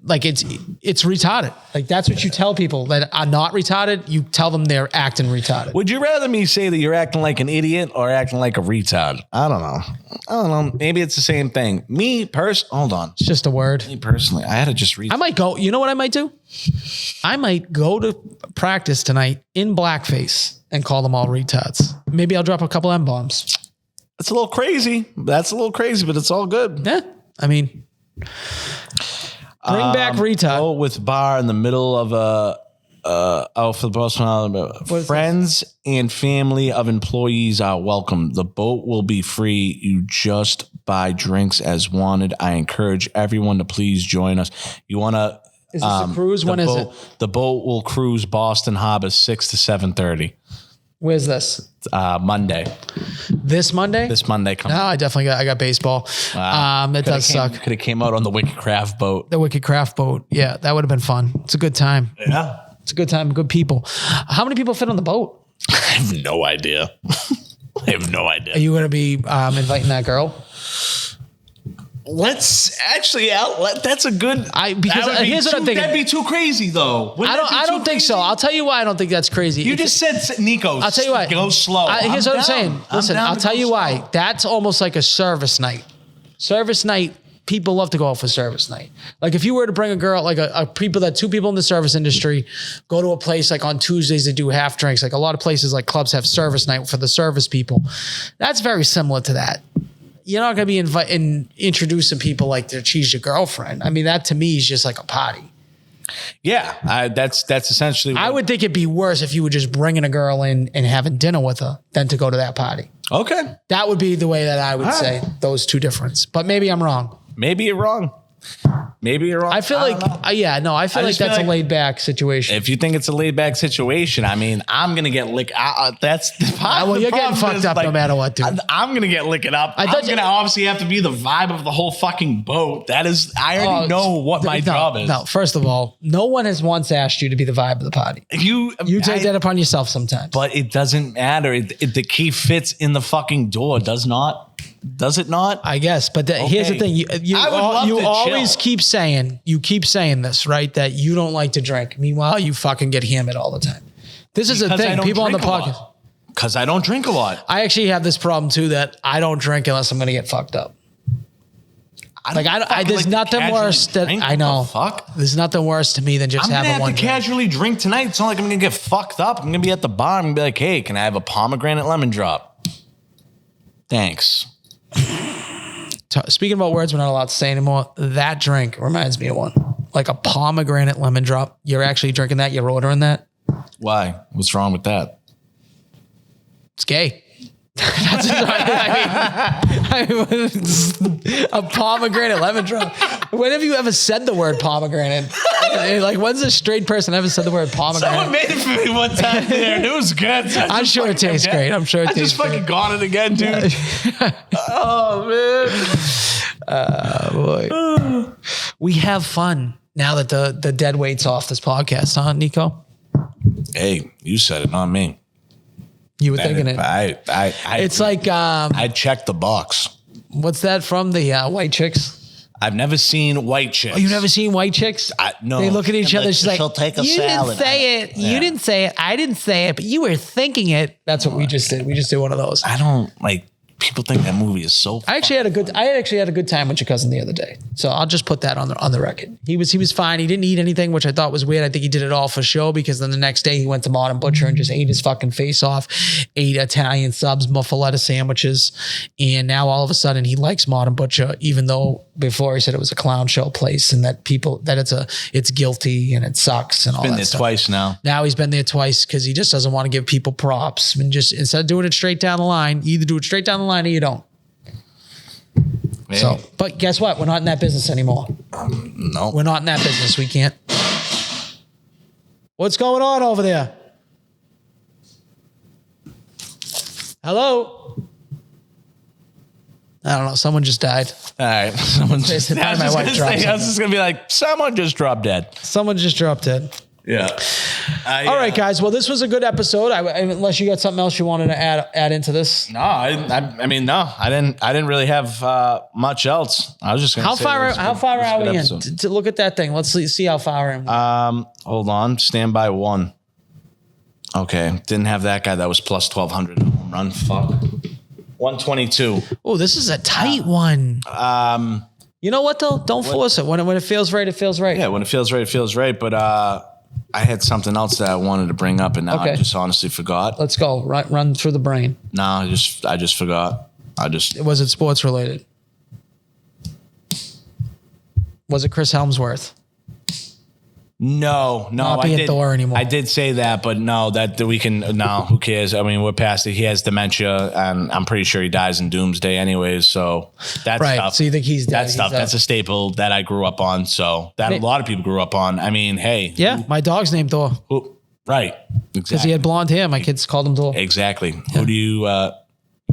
Like it's retarded. Like that's what you tell people that are not retarded. You tell them they're acting retarded. Would you rather me say that you're acting like an idiot or acting like a retard? I don't know. Maybe it's the same thing. Hold on. It's just a word. Me personally, I had to just read. I might go, you know what I might do? I might go to practice tonight in blackface and call them all retards. Maybe I'll drop a couple M-bombs. It's a little crazy. That's a little crazy, but it's all good. Yeah. I mean, bring back retard. Oh, with bar in the middle of for the boss. Friends and family of employees are welcome. The boat will be free. You just buy drinks as wanted. I encourage everyone to please join us. You want to? Is this a cruise? When is it? The boat will cruise Boston Harbor 6 to 7:30. Where's this? Monday. This Monday? This Monday coming. No, I got baseball. It does suck. Could have came out on the Wicked Craft boat. The Wicked Craft boat. Yeah, that would have been fun. It's a good time. Yeah. It's a good time. Good people. How many people fit on the boat? I have no idea. Are you going to be inviting that girl? Let's actually that's a good. Here's what I'm thinking. That'd be too crazy though. I don't think so. I'll tell you why I don't think that's crazy. You just said Nico. I'll tell you why. Go slow. Here's what I'm saying. Listen, I'll tell you why. That's almost like a service night. Service night people love to go out for service night. Like if you were to bring a girl, like two people in the service industry go to a place like on Tuesdays, they do half drinks. Like a lot of places like clubs have service night for the service people. That's very similar to that. You're not going to be introducing people like she's your girlfriend. I mean, that to me is just like a party. Yeah, that's essentially. I would think it'd be worse if you were just bringing a girl in and having dinner with her than to go to that party. Okay. That would be the way that I would say those two difference. But maybe I'm wrong. Maybe you're wrong. I feel like that's a laid back situation. If you think it's a laid back situation, I mean, I'm gonna get licked. That's the well, you're getting fucked up no matter what, dude. I'm gonna get licked up. I'm gonna obviously have to be the vibe of the whole fucking boat. I already know what my job is. No, first of all, no one has once asked you to be the vibe of the party. You take that upon yourself sometimes. But it doesn't matter. The key fits in the fucking door, does not. Does it not? I guess, but here's the thing: you always keep saying this, right? That you don't like to drink. Meanwhile, you fucking get hammered all the time. This is a thing. People on the podcast. Because I don't drink a lot. I actually have this problem too that I don't drink unless I'm going to get fucked up. There's nothing worse that I know. Fuck. There's nothing worse to me than just having one. I'm gonna have to casually drink tonight. It's not like I'm gonna get fucked up. I'm gonna be at the bar. I'm gonna be like, hey, can I have a pomegranate lemon drop? Thanks. Speaking about words we're not allowed to say anymore, that drink reminds me of one. Like a pomegranate lemon drop. You're actually drinking that? You're ordering that? Why? What's wrong with that? It's gay. That's I mean, a pomegranate lemon drop. When have you ever said the word pomegranate? Like, when's a straight person ever said the word pomegranate? Someone made it for me one time there, and it was good. So I'm sure it tastes great. I'm sure it tastes great. I just fucking got it again, dude. Oh, man. Boy. We have fun now that the dead weight's off this podcast, huh, Nico? Hey, you said it, not me. You were thinking it. It's like I checked the box. What's that from? The White Chicks? I've never seen White Chicks. Oh, you've never seen White Chicks? No. They look at each other. She's like, she'll take a you salad. Didn't say it. Yeah. You didn't say it. I didn't say it, but you were thinking it. That's what we just did. We just did one of those. I don't like. People think that movie is so. I actually had a good time with your cousin the other day. So I'll just put that on the record. He was fine. He didn't eat anything, which I thought was weird. I think he did it all for show because then the next day he went to Modern Butcher and just ate his fucking face off, ate Italian subs, muffaletta sandwiches, and now all of a sudden he likes Modern Butcher, even though before he said it was a clown show place and that it's guilty and it sucks and all that stuff. Been there twice now. Now he's been there twice because he just doesn't want to give people props and just instead of doing it straight down the line, you either do it straight down the line or you don't. Maybe. So, but guess what? We're not in that business anymore. No. We're not in that business. We can't. What's going on over there? Hello? I don't know. Someone just died. All right. I was just going to be like, someone just dropped dead. Someone just dropped dead. Yeah. All right, guys. Well, this was a good episode. Unless you got something else you wanted to add into this. No, I mean, no, I didn't really have much else. I was just going to say. How far are we in? To look at that thing. Let's see how far in. Hold on. Stand by one. Okay. Didn't have that guy that was plus 1,200 home run. Fuck. 122. Oh, this is a tight one. You know what though? Don't force it. When it feels right, it feels right. Yeah, when it feels right, it feels right. But I had something else that I wanted to bring up, and now I just honestly forgot. Let's go. Run through the brain. No, I just forgot. Was it sports related? Was it Chris Helmsworth? No, not being Thor anymore. I did say that, but no, that we can. No, who cares? I mean, we're past it. He has dementia, and I'm pretty sure he dies in Doomsday, anyways. So that's right. Stuff. So you think he's dead? That stuff. That's a staple that I grew up on. So that a lot of people grew up on. I mean, hey, yeah, my dog's named Thor. Right, because he had blonde hair. My kids called him Thor. Exactly. Yeah. Who do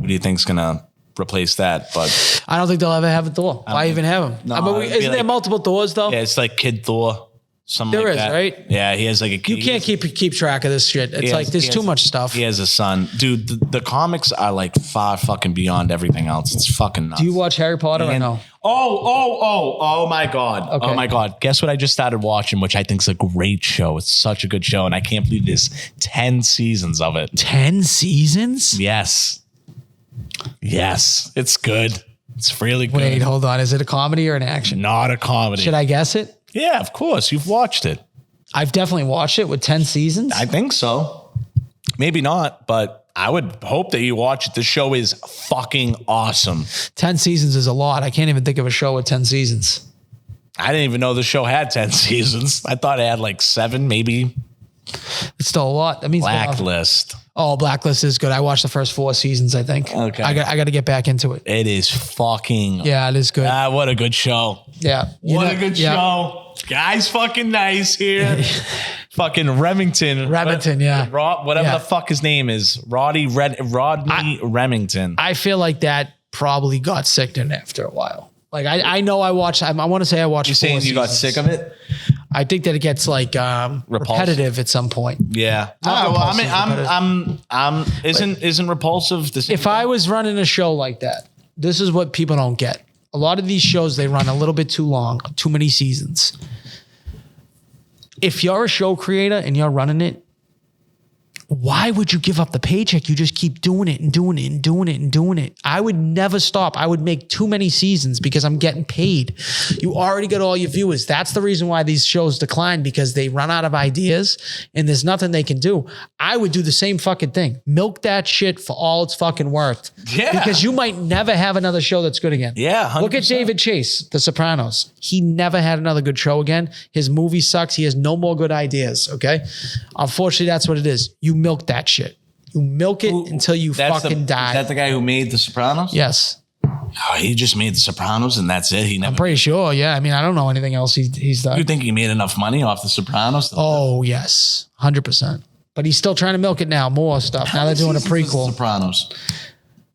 you think's gonna replace that? But I don't think they'll ever have a Thor. Why even have him? No, isn't there multiple Thors though? Yeah, it's like Kid Thor. Something there like is, that. right? Yeah, he has like a. You can't keep track of this shit. It's like there's too much stuff. He has a son, dude. The comics are like far fucking beyond everything else. It's fucking nuts. Do you watch Harry Potter or no? Oh my god! Okay. Oh my god! Guess what? I just started watching, which I think is a great show. It's such a good show, and I can't believe there's 10 seasons of it. 10 seasons? Yes, it's good. It's really good. Wait, hold on. Is it a comedy or an action? Not a comedy. Should I guess it? Yeah, of course. You've watched it. I've definitely watched it with 10 seasons. I think so. Maybe not, but I would hope that you watch it. The show is fucking awesome. 10 seasons is a lot. I can't even think of a show with 10 seasons. I didn't even know the show had 10 seasons. I thought it had like 7, maybe. It's still a lot. That means Blacklist. Oh, Blacklist is good. I watched the first 4 seasons, I think. Okay. I got to get back into it. It is fucking. Yeah, it is good. What a good show. Yeah. What a good show. Guy's fucking nice here. Fucking Remington. Yeah. Whatever the fuck his name is. Rodney Remington. I feel like that probably got sickened after a while. Like I know I watched. I want to say I watched. You saying you got sick of it? I think that it gets like repetitive at some point. Yeah. Not Well, repulsive, isn't repulsive the same If I was running a show like that, this is what people don't get. A lot of these shows, they run a little bit too long, too many seasons. If you're a show creator and you're running it, why would you give up the paycheck? You just keep doing it and doing it and doing it and doing it. I would never stop. I would make too many seasons because I'm getting paid. You already got all your viewers. That's the reason why these shows decline, because they run out of ideas and there's nothing they can do. I would do the same fucking thing. Milk that shit for all it's fucking worth. Yeah. Because you might never have another show that's good again. Yeah, 100%. Look at David Chase, The Sopranos. He never had another good show again. His movie sucks. He has no more good ideas, okay? Unfortunately, that's what it is. You milk that shit. You milk it until you fucking die. Is that the guy who made The Sopranos? Yes. Oh, he just made The Sopranos and that's it. I'm pretty sure. Yeah. I mean, I don't know anything else he's done. You think he made enough money off The Sopranos? Oh, yes. 100%. But he's still trying to milk it now. More stuff. Now they're doing a prequel. Sopranos.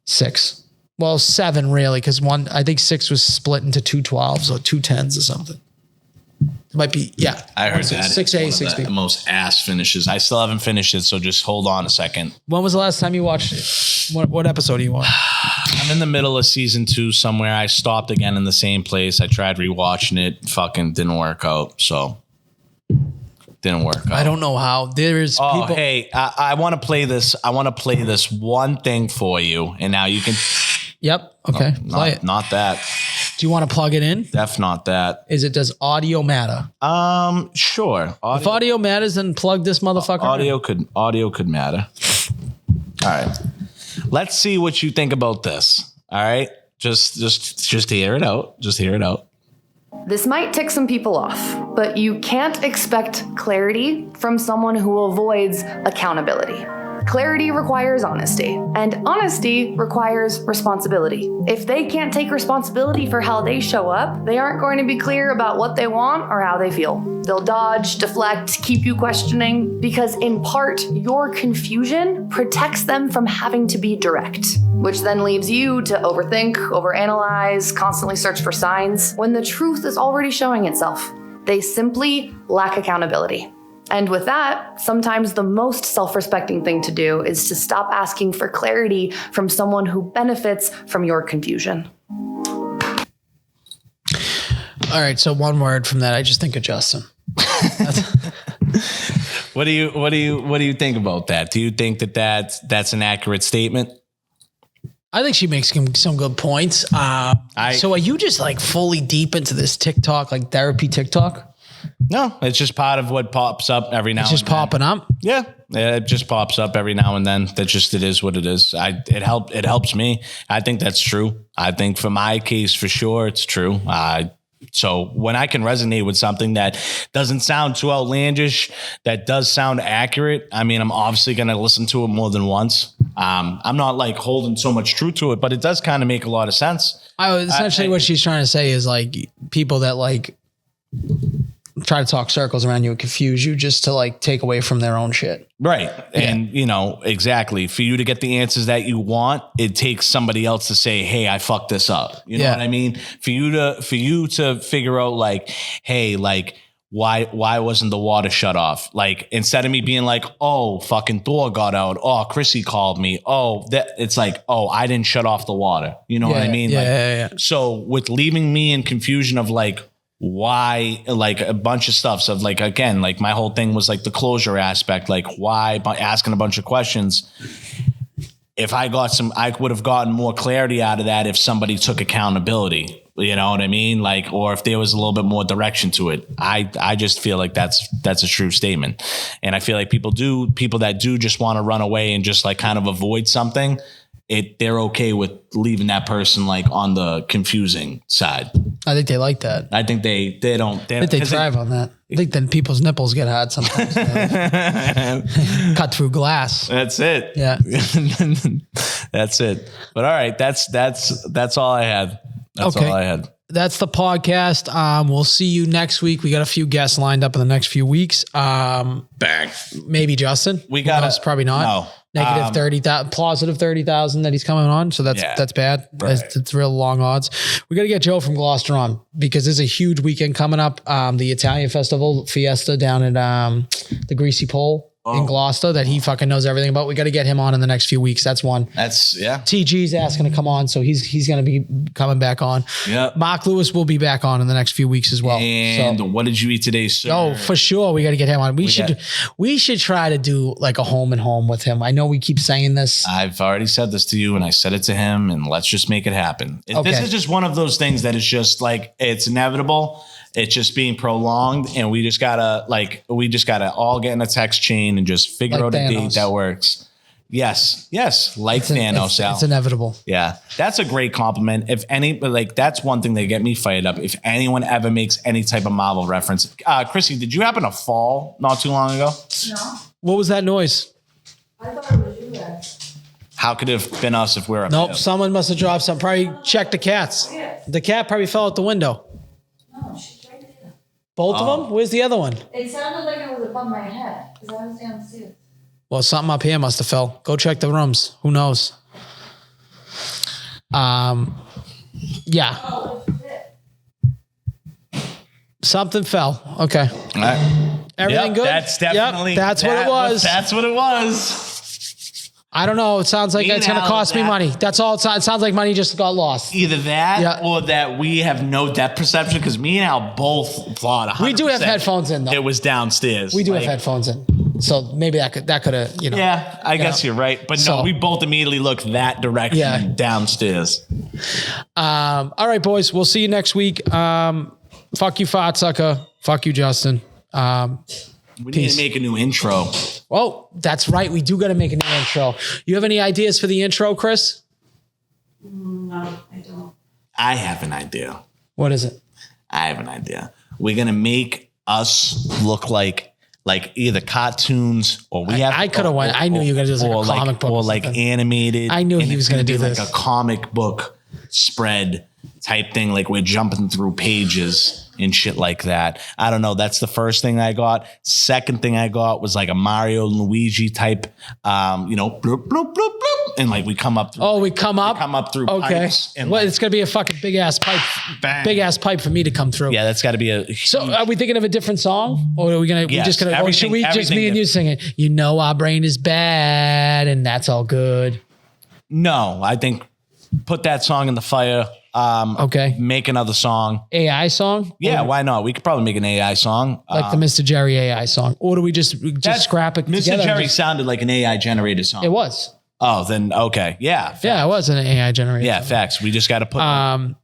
6. Well, 7 really, because I think 6 was split into 2 12s or 2 10s or something. It might be, yeah. I heard that. 6A, It's one of 6B. the most ass finishes. I still haven't finished it, so just hold on a second. When was the last time you watched it? What episode are you on? I'm in the middle of season 2 somewhere. I stopped again in the same place. I tried rewatching it. Fucking didn't work out. So didn't work out. I don't know how. There's people. Hey, I want to play this. I want to play this one thing for you, and now you can. Yep. Okay. Play it. Not that. Do you want to plug it in? Def not that. Does audio matter? Sure. If audio matters, then plug this motherfucker. Audio could matter. All right. Let's see what you think about this. All right. Just hear it out. Just hear it out. This might tick some people off, but you can't expect clarity from someone who avoids accountability. Clarity requires honesty, and honesty requires responsibility. If they can't take responsibility for how they show up, they aren't going to be clear about what they want or how they feel. They'll dodge, deflect, keep you questioning, because in part, your confusion protects them from having to be direct, which then leaves you to overthink, overanalyze, constantly search for signs, when the truth is already showing itself. They simply lack accountability. And with that, sometimes the most self-respecting thing to do is to stop asking for clarity from someone who benefits from your confusion. All right, so one word from that, I just think of Justin. What do you think about that? Do you think that's an accurate statement? I think she makes some good points. So are you just like fully deep into this TikTok, like therapy TikTok? No, it's just part of what pops up every now and then. It's just popping up? Yeah, it just pops up every now and then. It is what it is. It helps me. I think that's true. I think for my case, for sure, it's true. So when I can resonate with something that doesn't sound too outlandish, that does sound accurate, I mean, I'm obviously going to listen to it more than once. I'm not like holding so much truth to it, but it does kind of make a lot of sense. Essentially what she's trying to say is like people that like try to talk circles around you and confuse you just to like take away from their own shit. Right. And exactly. For you to get the answers that you want, it takes somebody else to say, hey, I fucked this up. You know what I mean? For you to figure out like, hey, like, why wasn't the water shut off? Like, instead of me being like, oh, fucking Thor got out. Oh, Chrissy called me. Oh, it's like, oh, I didn't shut off the water. You know what I mean? Yeah. So with leaving me in confusion of like, why, like a bunch of stuff. So like, again, like my whole thing was like the closure aspect, like why, by asking a bunch of questions. if I would have gotten more clarity out of that if somebody took accountability. You know what I mean? Like, or if there was a little bit more direction to it. I just feel like that's a true statement. And I feel like people that do just want to run away and just like kind of avoid something, they're okay with leaving that person like on the confusing side. I think they like that. I think they don't. I think they thrive on that. I think then people's nipples get hard sometimes. Cut through glass. That's it. Yeah. That's it. But all right, that's all I had. That's all I had. That's the podcast. We'll see you next week. We got a few guests lined up in the next few weeks. Bang. Maybe Justin. We got us. Probably not. No. Negative 30,000, positive 30,000 that he's coming on. So that's bad. Right. It's real long odds. We got to get Joe from Gloucester on because there's a huge weekend coming up. The Italian Festival Fiesta down at the Greasy Pole in Gloucester that he fucking knows everything about. We got to get him on in the next few weeks. That's one. TG's asking to come on, so he's going to be coming back on. Yeah. Mark Lewis will be back on in the next few weeks as well. And what did you eat today, sir? Oh, for sure. We got to get him on. We should try to do like a home and home with him. I know we keep saying this. I've already said this to you and I said it to him, and let's just make it happen. This is just one of those things that is just like, it's inevitable. It's just being prolonged, and we just gotta all get in a text chain and just figure out a date that works. Yes, like Thanos. It's inevitable. Yeah, that's a great compliment. That's one thing that get me fired up. If anyone ever makes any type of Marvel reference, Chrissy, did you happen to fall not too long ago? No. What was that noise? I thought it was you guys. How could it have been us if we're up Nope, here? someone must have dropped something. Probably check the cats. Yeah. The cat probably fell out the window. No, she's right there. Both of them? Where's the other one? It sounded like it was above my head because I was downstairs. Well, something up here must have fell. Go check the rooms. Who knows? Yeah. Oh, it's it. Something fell. Okay. All right. Everything good? That's definitely that's what it was. That's what it was. I don't know. It sounds like it's going to cost me money. That's all. It sounds like money just got lost. Either that or that we have no depth perception, because me and Al both thought 100%. We do have headphones in, though. It was downstairs. We do have headphones in. So maybe that could have, Yeah, I guess you're right. But no, we both immediately looked that direction downstairs. All right, boys. We'll see you next week. Fuck you, fart sucker. Fuck you, Justin. We need to make a new intro. Oh, that's right. We do got to make a new intro. You have any ideas for the intro, Chris? No, I don't. I have an idea. What is it? I have an idea. We're going to make us look like either cartoons or we have. I could have went. I knew you were going to do like a comic book. Or like animated. I knew he was going to do this. Like a comic book spread type thing. Like we're jumping through pages and shit like that. I don't know. That's the first thing I got. Second thing I got was like a Mario and Luigi type, bloop, bloop, bloop, bloop. And like we come up. We come up through pipes. And it's going to be a fucking big ass pipe. Bang. Big ass pipe for me to come through. Yeah, that's got to be a huge. So are we thinking of a different song? Or are we going to, or should we just me and you sing it? You know, our brain is bad and that's all good. No, I think put that song in the fire. Make another song. AI song? Yeah, why not? We could probably make an AI song. Like the Mr. Jerry AI song. Or do we just scrap it together? Mr. Jerry sounded like an AI generated song. It was. Oh, then okay. Yeah. Facts. Yeah, it was an AI generated song. Facts. We just got to put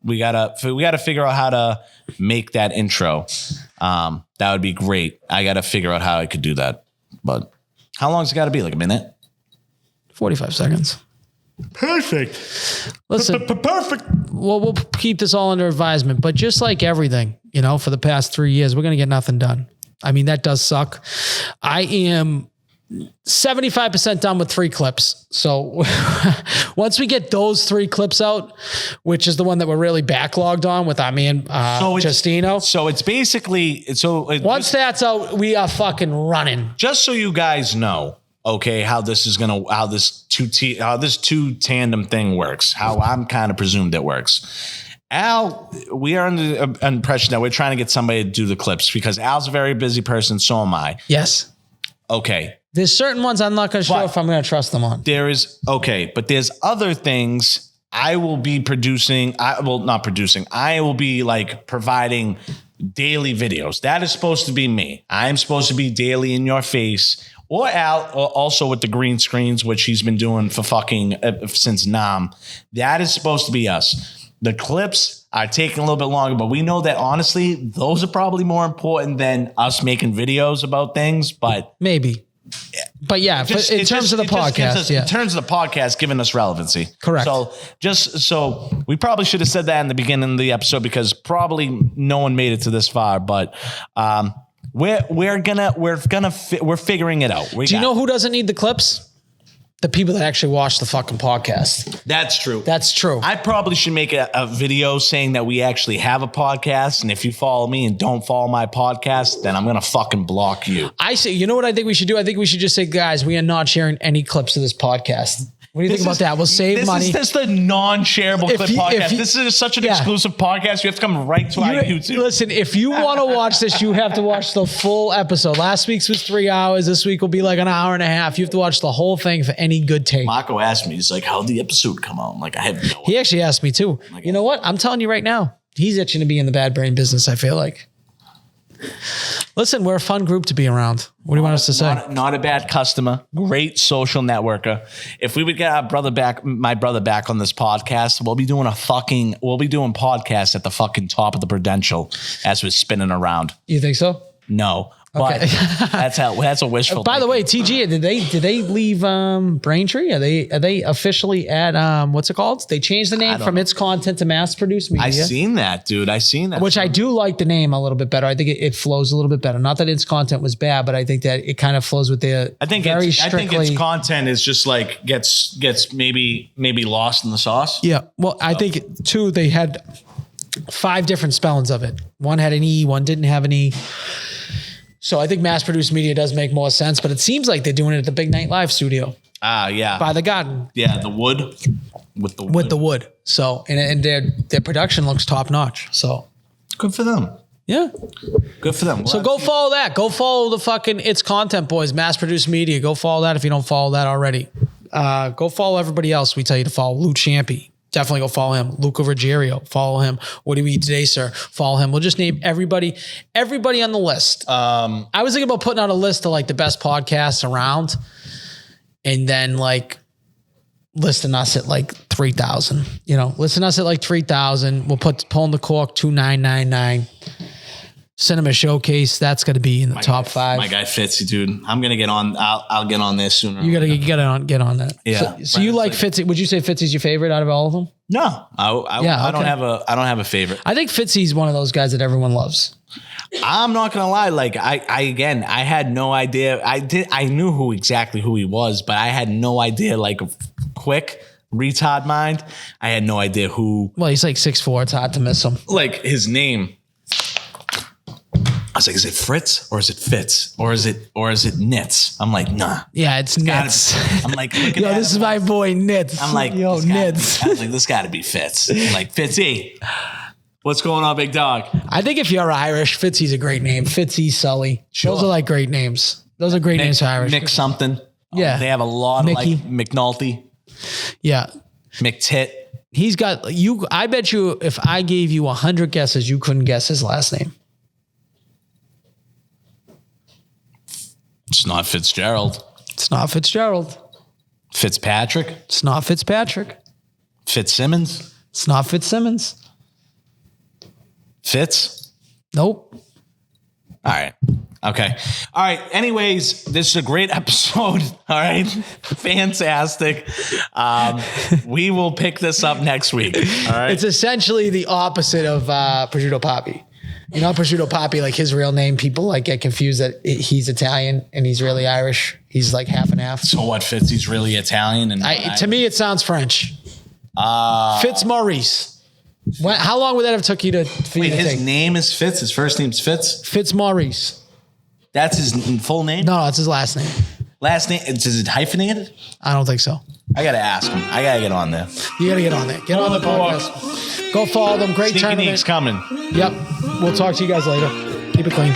we got to figure out how to make that intro. That would be great. I got to figure out how I could do that. But how long's it got to be? Like a minute? 45 seconds. Perfect. Listen, perfect. Well, we'll keep this all under advisement, but just like everything, for the past 3 years, we're going to get nothing done. I mean, that does suck. I am 75% done with 3 clips. So once we get those 3 clips out, which is the one that we're really backlogged on with our man, Justino. So it's basically, once that's out, we are fucking running. Just so you guys know, okay, how this two tandem thing works, how I'm kind of presumed it works. Al, we are under the impression that we're trying to get somebody to do the clips because Al's a very busy person. So am I. Yes. Okay. There's certain ones I'm not going to show if I'm going to trust them on. But there's other things I will be producing. I will be like providing daily videos. That is supposed to be me. I'm supposed to be daily in your face. Or Al, also with the green screens, which he's been doing for fucking since Nam. That is supposed to be us. The clips are taking a little bit longer, but we know that honestly, those are probably more important than us making videos about things. But maybe. But yeah, in terms of the podcast, in terms of the podcast, giving us relevancy. Correct. So we probably should have said that in the beginning of the episode because probably no one made it to this far. But we're figuring it out. Do you know who doesn't need the clips? The people that actually watch the fucking podcast. That's true. That's true. I probably should make a video saying that we actually have a podcast. And if you follow me and don't follow my podcast, then I'm going to fucking block you. I say, you know what I think we should do? I think we should just say, guys, we are not sharing any clips of this podcast. What do you think about that? We'll save money. This is the non-shareable clip podcast. This is such an exclusive podcast. You have to come right to our YouTube. Listen, if you want to watch this, you have to watch the full episode. Last week's was 3 hours. This week will be like an hour and a half. You have to watch the whole thing for any good take. Marco asked me, he's like, how'd the episode come out? I'm like, I have no idea. He actually asked me too. You know what? I'm telling you right now, he's itching to be in the bad brain business, I feel like. Listen, we're a fun group to be around. What do you want us to say? Not a bad customer. Great social networker. If we would get my brother back on this podcast, we'll be doing podcasts at the fucking top of the Prudential as we're spinning around. You think so? No. But that's a wishful. By the way, TG, did they leave Braintree? Are they officially at what's it called? They changed the name from Its Content to Mass Produced Media. I seen that, dude. Which I do like the name a little bit better. I think it flows a little bit better. Not that Its Content was bad, but I think that it kind of flows with the I think Its Content is just like gets maybe lost in the sauce. Yeah. Well, I think too they had 5 different spellings of it. One had an E, one didn't have an E. So I think mass-produced media does make more sense, but it seems like they're doing it at the Big Night Live studio. Yeah. By the garden. Yeah, the wood. With the wood. So, and their production looks top-notch. So. Good for them. Yeah. Good for them. So go follow that. Go follow the fucking It's Content Boys, mass-produced media. Go follow that if you don't follow that already. Go follow everybody else we tell you to follow. Lou Champy. Definitely go follow him. Luca Ruggiero, follow him. What do we eat today, sir? Follow him. We'll just name everybody on the list. I was thinking about putting out a list of like the best podcasts around and then like listing us at like 3,000, listing us at like 3,000. We'll put Pulling the Cork 2,999. Cinema Showcase, that's going to be in the top 5. My guy Fitzy, dude. I'm going to get on. I'll get on this sooner. You got to get on that. Yeah. So you like Fitzy? Would you say Fitzy's your favorite out of all of them? No, I don't have a favorite. I think Fitzy's one of those guys that everyone loves. I'm not gonna lie. Like I had no idea. I knew exactly who he was, but I had no idea. Like quick retard mind. I had no idea who. Well, he's like 6'4". It's hard to miss him. Like his name. I was like, is it Fritz or is it Fitz or is it Nitz? I'm like, nah. Yeah, it's Nitz. I'm like, look at yo, this is my boy Nitz. I'm like, yo, Nitz. I was like, this got to be Fitz. I'm like, Fitzy, what's going on, big dog? I think if you're Irish, Fitzy's a great name. Fitzy, Sully. Sure. Those are like great names. Those are great names for Irish. Mick something. Yeah. They have a lot Mickey. of like McNulty. Yeah. McTit. He's got you. I bet you if I gave you 100 guesses, you couldn't guess his last name. It's not Fitzgerald. It's not Fitzgerald. Fitzpatrick. It's not Fitzpatrick. Fitzsimmons. It's not Fitzsimmons. Fitz. Nope. All right. Okay. All right. Anyways, this is a great episode. All right. Fantastic. We will pick this up next week. All right. It's essentially the opposite of Prosciutto Papi. You know, Prosciutto Papi, like his real name, people like get confused that he's Italian and he's really Irish. He's like half and half. So what, Fitz? He's really Italian? And to me, it sounds French. Fitzmaurice. How long would that have took you to take? His name is Fitz? His first name's Fitz? Fitzmaurice. That's his full name? No, it's his last name. Last name? Is it hyphenated? I don't think so. I got to ask him. I got to get on there. You got to get on there. Get on the podcast. Go follow them. Great Sneaky tournament. Neek's coming. Yep. We'll talk to you guys later. Keep it clean.